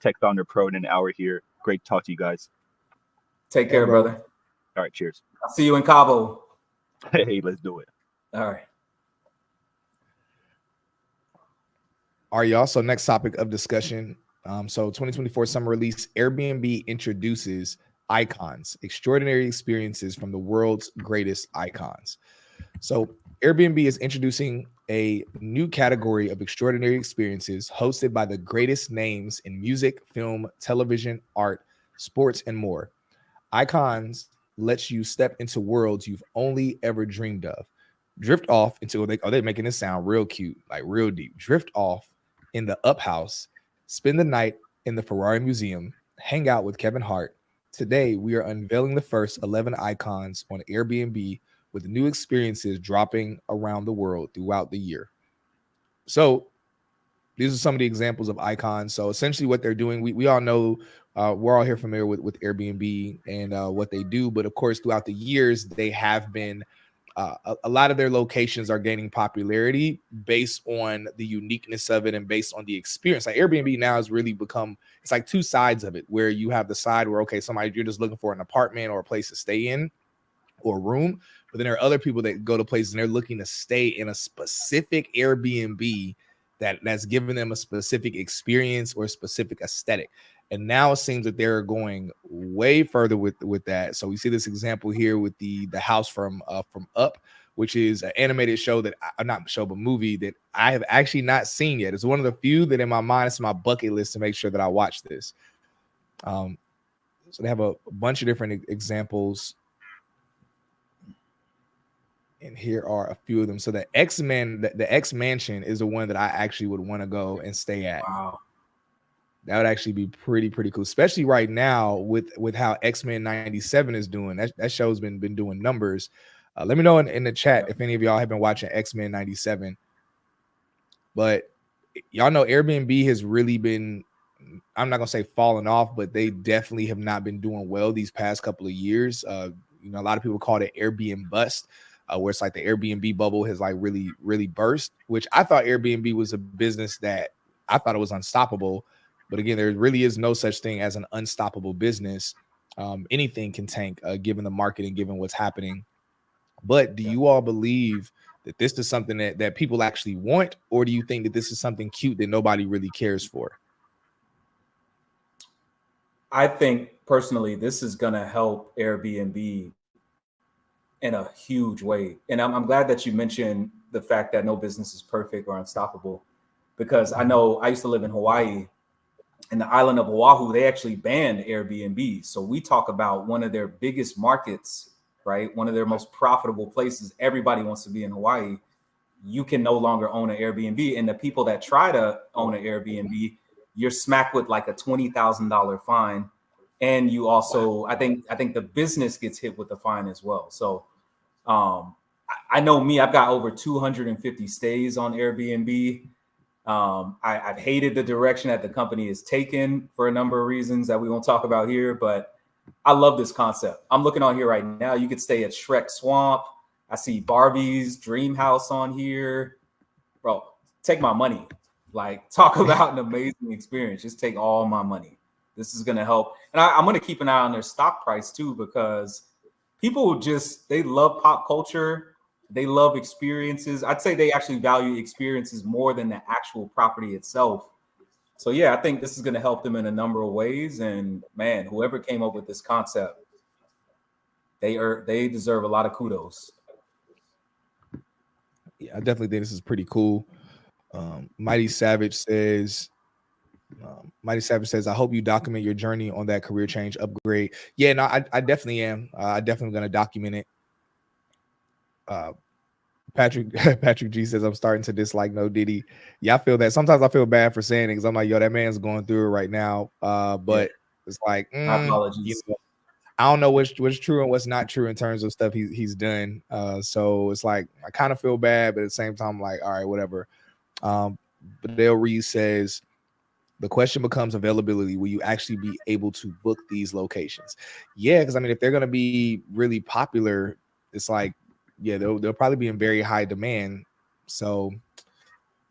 C: Tech Founder Pro in an hour here. Great to talk to you guys.
B: Take care,
A: bro.
B: brother.
C: All right, cheers.
B: I'll see you in Cabo.
C: Hey, let's do it.
B: All right.
A: All right, y'all. So next topic of discussion. So 2024 summer release, Airbnb introduces icons, extraordinary experiences from the world's greatest icons. So Airbnb is introducing a new category of extraordinary experiences hosted by the greatest names in music, film, television, art, sports, and more. Icons lets you step into worlds you've only ever dreamed of. Drift off into, they're making this sound real cute, like real deep. Drift off in the Up House, spend the night in the Ferrari Museum, hang out with Kevin Hart. Today, we are unveiling the first 11 icons on Airbnb with new experiences dropping around the world throughout the year. So these are some of the examples of icons. So essentially what they're doing, we all know, we're all here familiar with Airbnb and what they do. But of course, throughout the years, they have been, a lot of their locations are gaining popularity based on the uniqueness of it and based on the experience. Like Airbnb now has really become, it's like two sides of it, where you have the side where, okay, you're just looking for an apartment or a place to stay in or a room. But then there are other people that go to places and they're looking to stay in a specific Airbnb that's giving them a specific experience or a specific aesthetic. And now it seems that they're going way further with that. So we see this example here with the house from Up, which is an animated show that not show, but movie that I have actually not seen yet. It's one of the few that in my mind, it's my bucket list to make sure that I watch this. So they have a bunch of different examples. And here are a few of them. So the X-Men, the X Mansion is the one that I actually would want to go and stay at.
B: Wow.
A: That would actually be pretty cool, especially right now with how X-Men 97 is doing. That show's been doing numbers. Let me know in the chat if any of y'all have been watching X-Men 97. But y'all know Airbnb has really been, I'm not gonna say falling off, but they definitely have not been doing well these past couple of years. A lot of people call it Airbnb bust. Where it's like the Airbnb bubble has like really burst, which I thought Airbnb was a business that I thought it was unstoppable. But again, there really is no such thing as an unstoppable business. Anything can tank given the market and given what's happening. But do you all believe that this is something that people actually want? Or do you think that this is something cute that nobody really cares for?
B: I think personally, this is going to help Airbnb in a huge way. And I'm glad that you mentioned the fact that no business is perfect or unstoppable, because I know I used to live in Hawaii. In the island of Oahu, they actually banned Airbnb. So we talk about one of their biggest markets, right? One of their most profitable places. Everybody wants to be in Hawaii. You can no longer own an Airbnb. And the people that try to own an Airbnb, you're smacked with like a $20,000 fine. And you also, I think the business gets hit with the fine as well. So I know me, I've got over 250 stays on Airbnb. I've hated the direction that the company has taken for a number of reasons that we won't talk about here, but I love this concept. I'm looking on here right now. You could stay at Shrek Swamp. I see Barbie's Dream House on here. Bro, take my money. Like, talk about an amazing experience. Just take all my money. This is going to help. And I'm going to keep an eye on their stock price too, because people they love pop culture. They love experiences. I'd say they actually value experiences more than the actual property itself. So yeah, I think this is going to help them in a number of ways. And man, whoever came up with this concept, they deserve a lot of kudos.
A: Yeah, I definitely think this is pretty cool. Mighty Savage says, I hope you document your journey on that career change upgrade. Yeah, no, I definitely am. I definitely going to document it. Patrick G says, I'm starting to dislike No Diddy. Yeah, I feel that. Sometimes I feel bad for saying it because I'm like, yo, that man's going through it right now. But it's like,
B: My apologies.
A: I don't know what's true and what's not true in terms of stuff he's done. So it's like I kind of feel bad, but at the same time, I'm like, all right, whatever. But Dale Reed says, the question becomes availability. Will you actually be able to book these locations? Yeah, because I mean, if they're going to be really popular, it's like, yeah, they'll probably be in very high demand. So,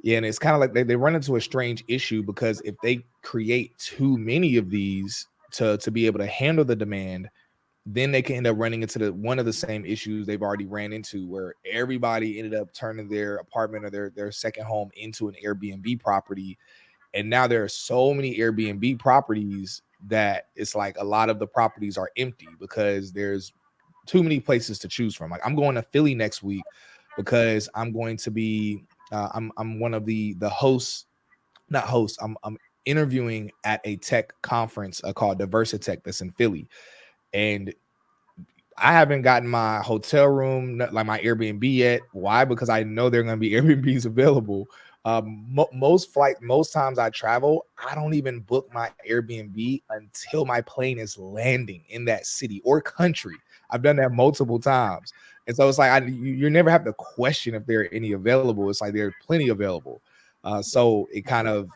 A: yeah, and it's kind of like they run into a strange issue because if they create too many of these to be able to handle the demand, then they can end up running into one of the same issues they've already ran into, where everybody ended up turning their apartment or their second home into an Airbnb property. And now there are so many Airbnb properties that it's like a lot of the properties are empty because there's too many places to choose from. Like I'm going to Philly next week because I'm going to be I'm one of the hosts, not hosts. I'm interviewing at a tech conference called Diversitech that's in Philly, and I haven't gotten my hotel room, like my Airbnb yet. Why? Because I know there are going to be Airbnbs available. Most times I travel, I don't even book my Airbnb until my plane is landing in that city or country. I've done that multiple times. And so it's like, you never have to question if there are any available. It's like there are plenty available. So it kind of,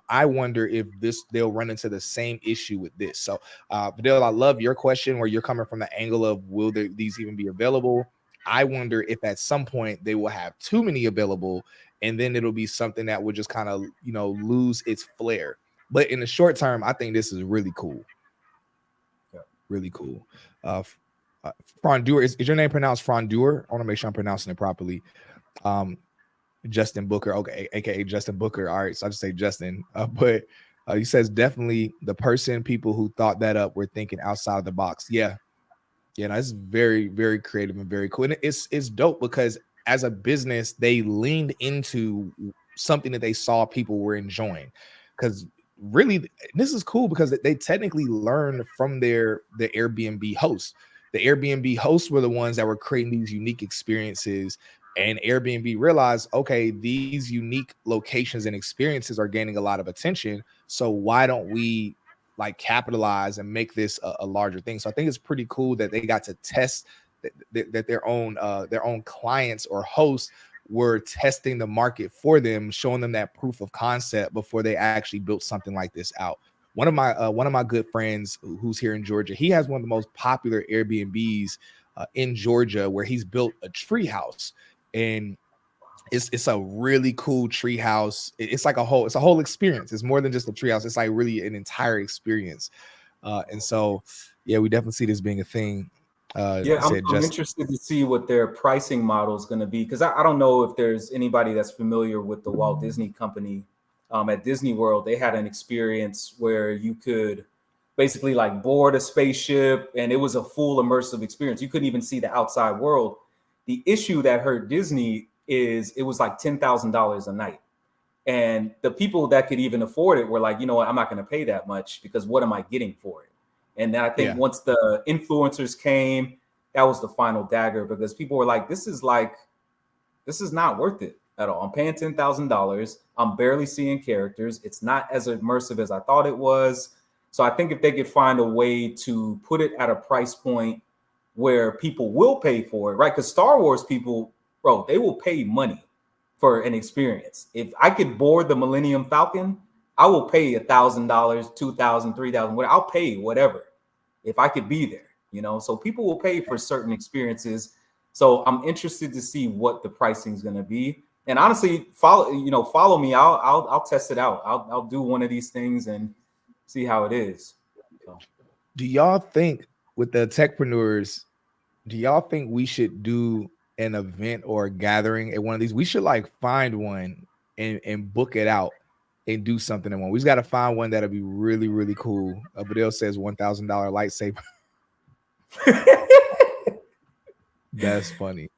A: I wonder if they'll run into the same issue with this. So, Vidal, I love your question where you're coming from the angle of will these even be available? I wonder if at some point they will have too many available, and then it'll be something that will just kind of lose its flair. But in the short term, I think this is really cool.
B: Yeah.
A: Really cool. Frondeur, is your name pronounced Frondeur? I want to make sure I'm pronouncing it properly. Justin Booker, okay, aka Justin Booker. All right, so I just say Justin. But he says definitely the people who thought that up were thinking outside the box. Yeah, that's very, very creative and very cool. And it's dope because as a business, they leaned into something that they saw people were enjoying. Because really, this is cool because they technically learned from the Airbnb hosts. The Airbnb hosts were the ones that were creating these unique experiences. And Airbnb realized, okay, these unique locations and experiences are gaining a lot of attention. So why don't we like capitalize and make this a larger thing? So I think it's pretty cool that they got to test that their own clients or hosts were testing the market for them, showing them that proof of concept before they actually built something like this out. One of my good friends who's here in Georgia, he has one of the most popular Airbnbs in Georgia, where he's built a tree house. And it's a really cool tree house. It's like a whole experience. It's more than just a tree house. It's like really an entire experience. And so, yeah, we definitely see this being a thing.
B: I'm interested to see what their pricing model is going to be, because I don't know if there's anybody that's familiar with the Walt Disney Company. At Disney World, they had an experience where you could basically like board a spaceship, and it was a full immersive experience. You couldn't even see the outside world. The issue that hurt Disney is it was like $10,000 a night. And the people that could even afford it were like, you know what, I'm not going to pay that much because what am I getting for it? And then I think once the influencers came, that was the final dagger, because people were like, this is not worth it at all. I'm paying $10,000. I'm barely seeing characters. It's not as immersive as I thought it was. So I think if they could find a way to put it at a price point where people will pay for it, right? Because Star Wars people, bro, they will pay money for an experience. If I could board the Millennium Falcon, I will pay $1,000, $2,000, $3,000, whatever. I'll pay whatever if I could be there, So people will pay for certain experiences. So I'm interested to see what the pricing is going to be. And honestly, follow me. I'll test it out. I'll do one of these things and see how it is. So.
A: Do y'all think with the techpreneurs, Do y'all think we should do an event or a gathering at one of these? We should like find one and book it out and do something in one. We just got to find one that'll be really, really cool. Badil says $1,000 lightsaber. That's funny.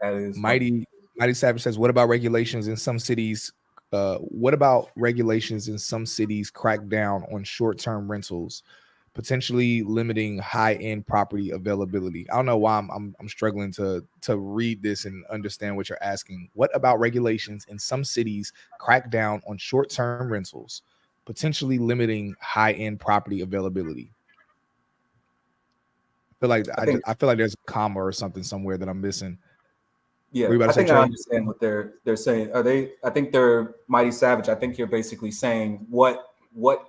B: That is
A: Mighty Savage says, what about regulations in some cities? What about regulations in some cities crack down on short-term rentals, potentially limiting high-end property availability? I don't know why I'm struggling to read this and understand what you're asking. What about regulations in some cities crack down on short-term rentals, potentially limiting high-end property availability? I feel like there's a comma or something somewhere that I'm missing.
B: Yeah, I think I understand what they're saying. I think they're Mighty Savage. I think you're basically saying what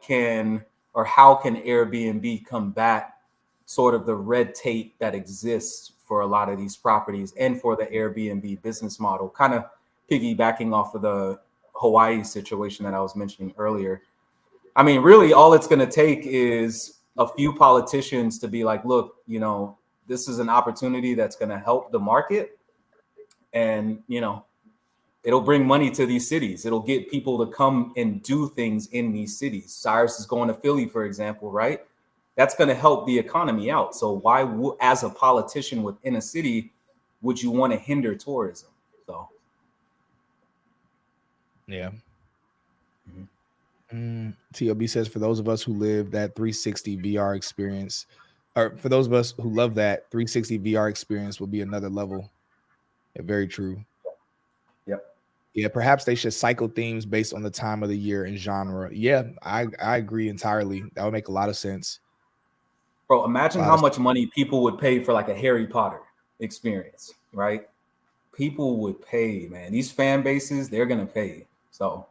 B: can or how can Airbnb combat sort of the red tape that exists for a lot of these properties and for the Airbnb business model, kind of piggybacking off of the Hawaii situation that I was mentioning earlier. I mean, really, all it's going to take is a few politicians to be like, look, this is an opportunity that's going to help the market. And, it'll bring money to these cities. It'll get people to come and do things in these cities. Cyrus is going to Philly, for example, right? That's going to help the economy out. So why, as a politician within a city, would you want to hinder tourism? So,
A: yeah. TLB says, for those of us who live that 360 VR experience, or for those of us who love that 360 VR experience, will be another level. Yeah, very true.
B: Yep.
A: Yeah, perhaps they should cycle themes based on the time of the year and genre. Yeah, I agree entirely. That would make a lot of sense.
B: Bro, imagine how much money people would pay for like a Harry Potter experience, right? People would pay, man. These fan bases, they're going to pay. So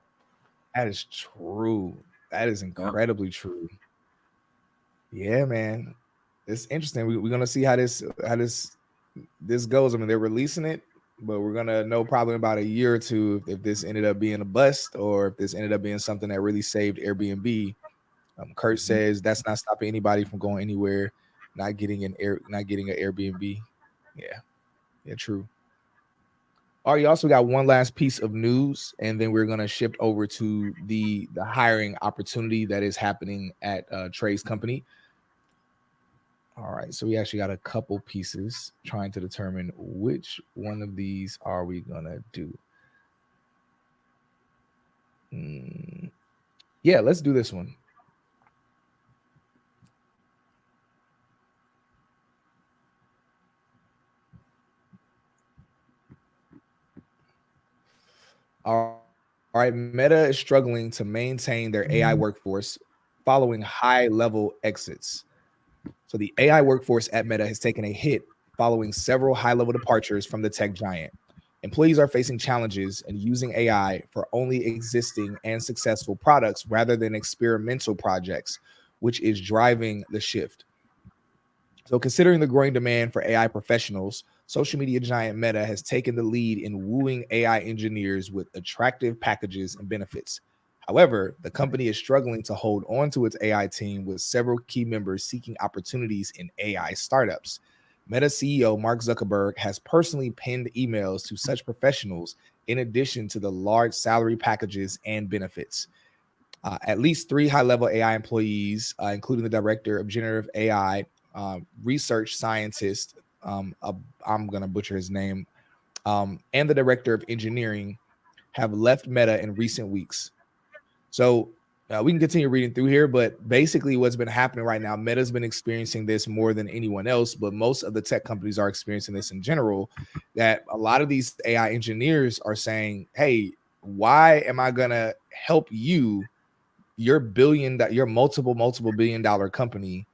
A: that is true. That is incredibly true. Yeah, man. It's interesting. We're going to see how this goes. I mean, they're releasing it, but we're going to know probably in about a year or two if this ended up being a bust or if this ended up being something that really saved Airbnb. Kurt says that's not stopping anybody from going anywhere, not getting an Airbnb. Yeah, true. All right, you also got one last piece of news, and then we're going to shift over to the hiring opportunity that is happening at Trey's company. All right, so we actually got a couple pieces trying to determine which one of these are we going to do. Yeah, let's do this one. All right, Meta is struggling to maintain their AI workforce following high-level exits. So the AI workforce at Meta has taken a hit following several high-level departures from the tech giant. Employees are facing challenges in using AI for only existing and successful products rather than experimental projects, which is driving the shift. So considering the growing demand for AI professionals, social media giant Meta has taken the lead in wooing AI engineers with attractive packages and benefits. However, the company is struggling to hold on to its AI team, with several key members seeking opportunities in AI startups. Meta CEO Mark Zuckerberg has personally penned emails to such professionals in addition to the large salary packages and benefits. At least 3 high-level AI employees, including the director of generative AI, research scientist, I'm going to butcher his name, and the director of engineering, have left Meta in recent weeks. So we can continue reading through here, but basically what's been happening right now, Meta's been experiencing this more than anyone else, but most of the tech companies are experiencing this in general, that a lot of these AI engineers are saying, hey, why am I going to help you, your multiple billion-dollar company,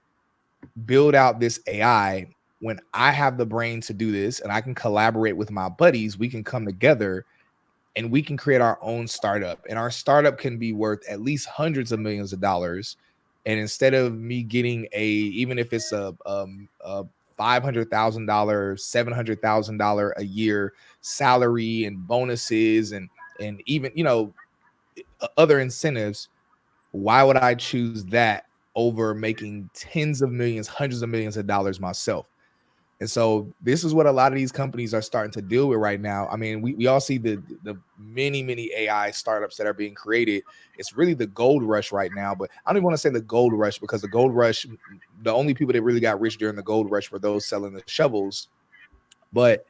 A: build out this AI when I have the brain to do this and I can collaborate with my buddies? We can come together and we can create our own startup, and our startup can be worth at least hundreds of millions of dollars. And instead of me getting even if it's a $500,000, $700,000 a year salary and bonuses and even other incentives, why would I choose that over making tens of millions, hundreds of millions of dollars myself? And so this is what a lot of these companies are starting to deal with right now. I mean, we all see the many AI startups that are being created. It's really the gold rush right now, but I don't even want to say the gold rush, because the gold rush, the only people that really got rich during the gold rush were those selling the shovels. But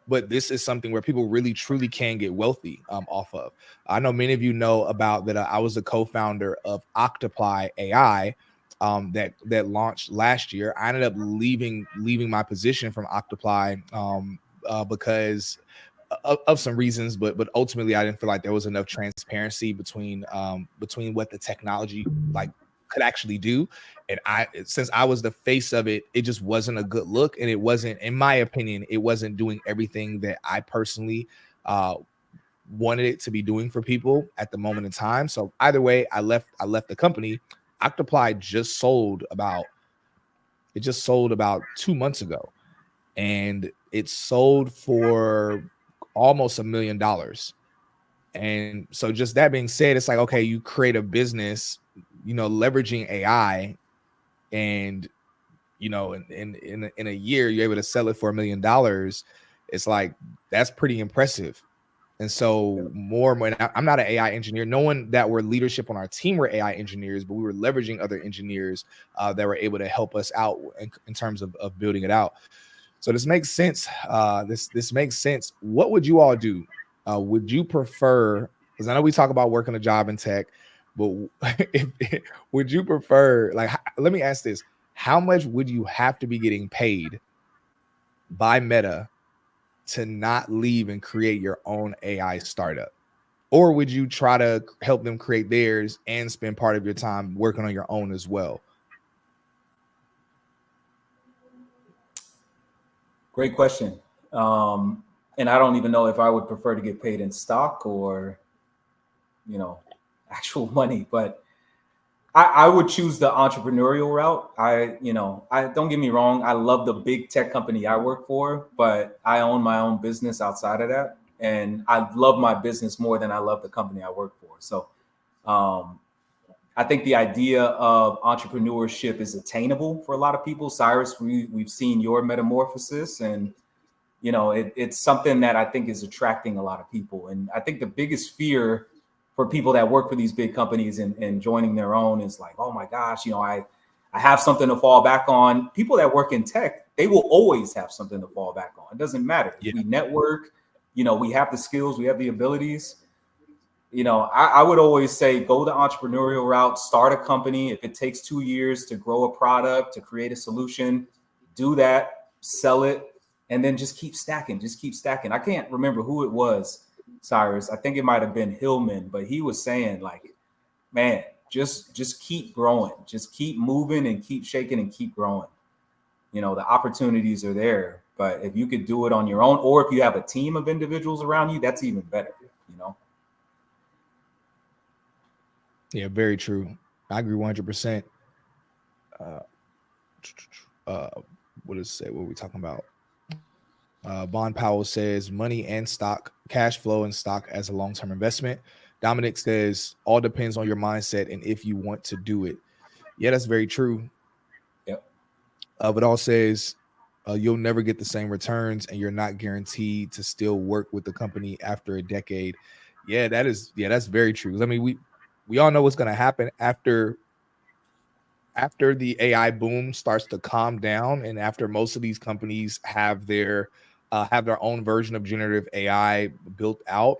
A: this is something where people really truly can get wealthy off of. I know many of you know about that. I was a co-founder of Octopi AI, that launched last year. I ended up leaving my position from Octopi because of some reasons, but ultimately I didn't feel like there was enough transparency between what the technology like could actually do. And since I was the face of it, it just wasn't a good look, and it wasn't, in my opinion, it wasn't doing everything that I personally wanted it to be doing for people at the moment in time. So either way, I left the company. Octopi just sold about 2 months ago, and it sold for almost $1 million. And so just that being said, it's like, okay, you create a business, leveraging AI, and in a year you're able to sell it for $1 million. It's like, that's pretty impressive. And so more when I'm not an AI engineer, no one that were leadership on our team were AI engineers, but we were leveraging other engineers that were able to help us out in terms of building it out. So this makes sense. This makes sense. What would you all do? Would you prefer, because I know we talk about working a job in tech, but would you prefer, like, let me ask this: how much would you have to be getting paid by Meta to not leave and create your own AI startup? Or would you try to help them create theirs and spend part of your time working on your own as well?
B: Great question. And I don't even know if I would prefer to get paid in stock or, actual money, but I would choose the entrepreneurial route. I don't get me wrong. I love the big tech company I work for, but I own my own business outside of that. And I love my business more than I love the company I work for. So I think the idea of entrepreneurship is attainable for a lot of people. Cyrus, we've seen your metamorphosis, and it's something that I think is attracting a lot of people. And I think the biggest fear for people that work for these big companies and joining their own is like, oh my gosh, I have something to fall back on. People that work in tech, they will always have something to fall back on. It doesn't matter.
A: Yeah.
B: We network, we have the skills, we have the abilities. I would always say go the entrepreneurial route, start a company. If it takes 2 years to grow a product, to create a solution, do that, sell it, and then just keep stacking. I can't remember who it was, Cyrus. I think it might have been Hillman, but he was saying, like, man, just keep growing, just keep moving and keep shaking and keep growing. The opportunities are there, but if you could do it on your own, or if you have a team of individuals around you, that's even better.
A: Yeah, very true. I agree 100%. What does it say? What are we talking about? Bond Powell says money and stock, cash flow and stock as a long-term investment. Dominic says all depends on your mindset and if you want to do it. Yeah, that's very true.
B: Yep.
A: Vidal says you'll never get the same returns, and you're not guaranteed to still work with the company after a decade. Yeah, that's very true. I mean, we all know what's going to happen after the AI boom starts to calm down, and after most of these companies have their own version of generative AI built out.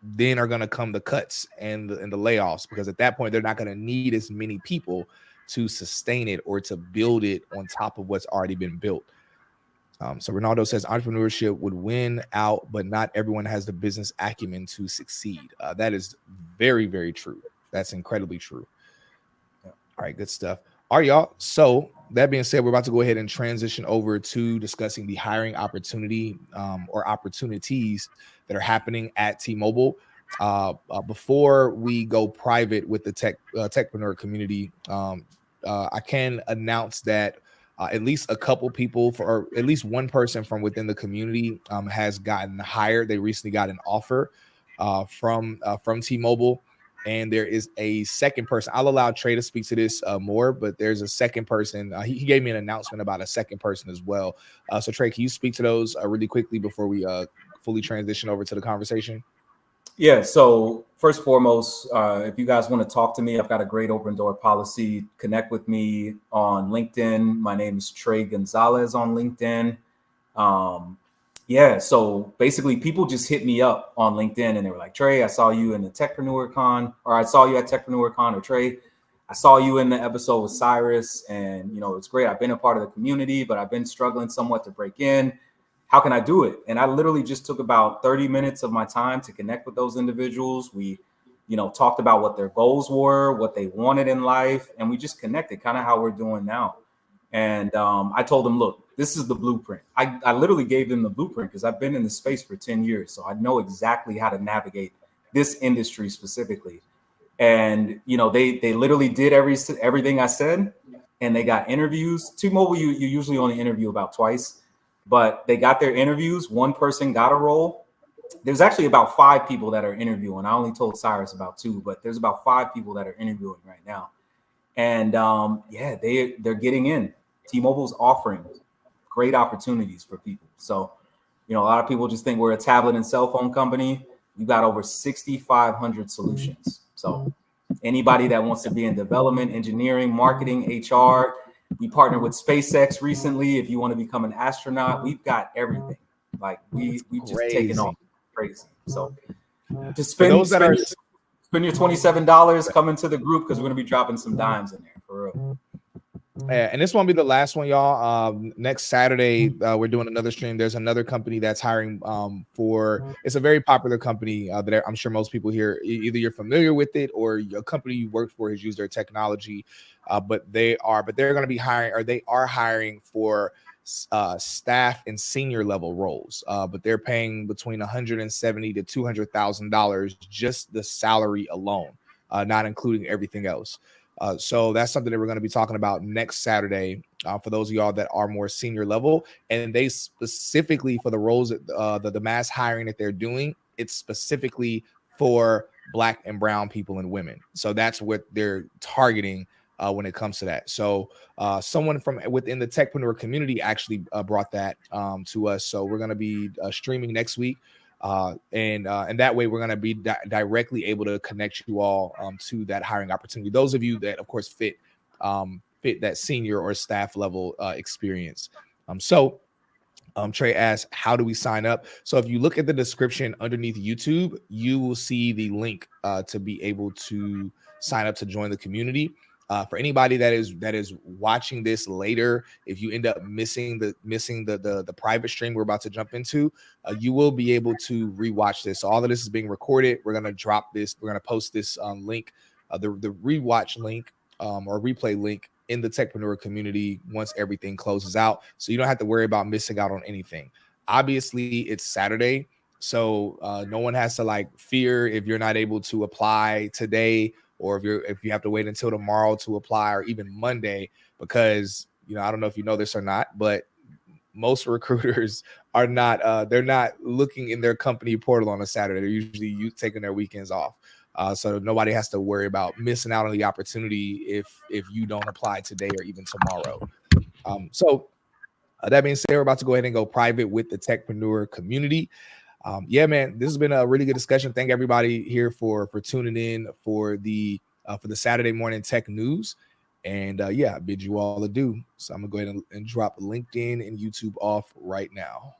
A: Then are going to come the cuts and the layoffs, because at that point they're not going to need as many people to sustain it or to build it on top of what's already been built. So Ronaldo says entrepreneurship would win out, but not everyone has the business acumen to succeed. That is very, very true. That's incredibly true. Yeah. All right, good stuff. All right, y'all. So that being said, we're about to go ahead and transition over to discussing the hiring opportunity or opportunities that are happening at T-Mobile. Before we go private with the TechPreneur community, I can announce that at least a couple people, or at least one person from within the community has gotten hired. They recently got an offer from T-Mobile. And there is a second person. I'll allow Trey to speak to this more, but there's a second person. He gave me an announcement about a second person as well. So Trey, can you speak to those really quickly before we fully transition over to the conversation?
B: Yeah. So first and foremost, if you guys want to talk to me, I've got a great open door policy. Connect with me on LinkedIn. My name is Trey Gonzalez on LinkedIn. Yeah, so basically people just hit me up on LinkedIn and they were like, Trey, I saw you in the TechPreneur Con, or I saw you at TechPreneur Con, or Trey, I saw you in the episode with Cyrus, and it's great. I've been a part of the community, but I've been struggling somewhat to break in. How can I do it? And I literally just took about 30 minutes of my time to connect with those individuals. We, talked about what their goals were, what they wanted in life, and we just connected, kind of how we're doing now. And I told them, look, this is the blueprint. I literally gave them the blueprint because I've been in the space for 10 years. So I know exactly how to navigate this industry specifically. And, they literally did everything I said, and they got interviews. T-Mobile, you usually only interview about twice, but they got their interviews. One person got a role. There's actually about 5 people that are interviewing. I only told Cyrus about 2, but there's about 5 people that are interviewing right now. And they're getting in. T-Mobile's offering great opportunities for people. So, a lot of people just think we're a tablet and cell phone company. We've got over 6,500 solutions. So anybody that wants to be in development, engineering, marketing, HR, we partnered with SpaceX recently. If you want to become an astronaut, we've got everything. Like we've just taken off crazy. So to spend your $27, come into the group because we're going to be dropping some dimes in there for real.
A: Yeah, and this won't be the last one, y'all. Next Saturday, we're doing another stream. There's another company that's hiring it's a very popular company that I'm sure most people here, either you're familiar with it or a company you work for has used their technology. But they're going to be hiring, or they are hiring for staff and senior level roles. But they're paying between $170,000 to $200,000 just the salary alone, not including everything else. So that's something that we're going to be talking about next Saturday for those of y'all that are more senior level. And they specifically, for the roles that the mass hiring that they're doing, it's specifically for Black and brown people and women. So that's what they're targeting when it comes to that. So someone from within the Techpreneur community actually brought that to us. So we're going to be streaming next week. And that way we're going to be directly able to connect you all to that hiring opportunity. Those of you that, of course, fit that senior or staff level experience. Trey asked, how do we sign up? So if you look at the description underneath YouTube, you will see the link to be able to sign up to join the community. For anybody that is watching this later, if you end up missing the private stream we're about to jump into, you will be able to rewatch this. So all of this is being recorded. We're gonna drop this. We're gonna post this link, the rewatch link or replay link in the Techpreneur community once everything closes out. So you don't have to worry about missing out on anything. Obviously, it's Saturday, so no one has to fear if you're not able to apply today, or if you have to wait until tomorrow to apply, or even Monday, because I don't know if you know this or not, but most recruiters are not they're not looking in their company portal on a Saturday. They're usually taking their weekends off. So nobody has to worry about missing out on the opportunity if you don't apply today or even tomorrow. So that being said, we're about to go ahead and go private with the Techpreneur community. Yeah, man, this has been a really good discussion. Thank everybody here for tuning in for the Saturday morning tech news. And I bid you all adieu. So I'm gonna go ahead and drop LinkedIn and YouTube off right now.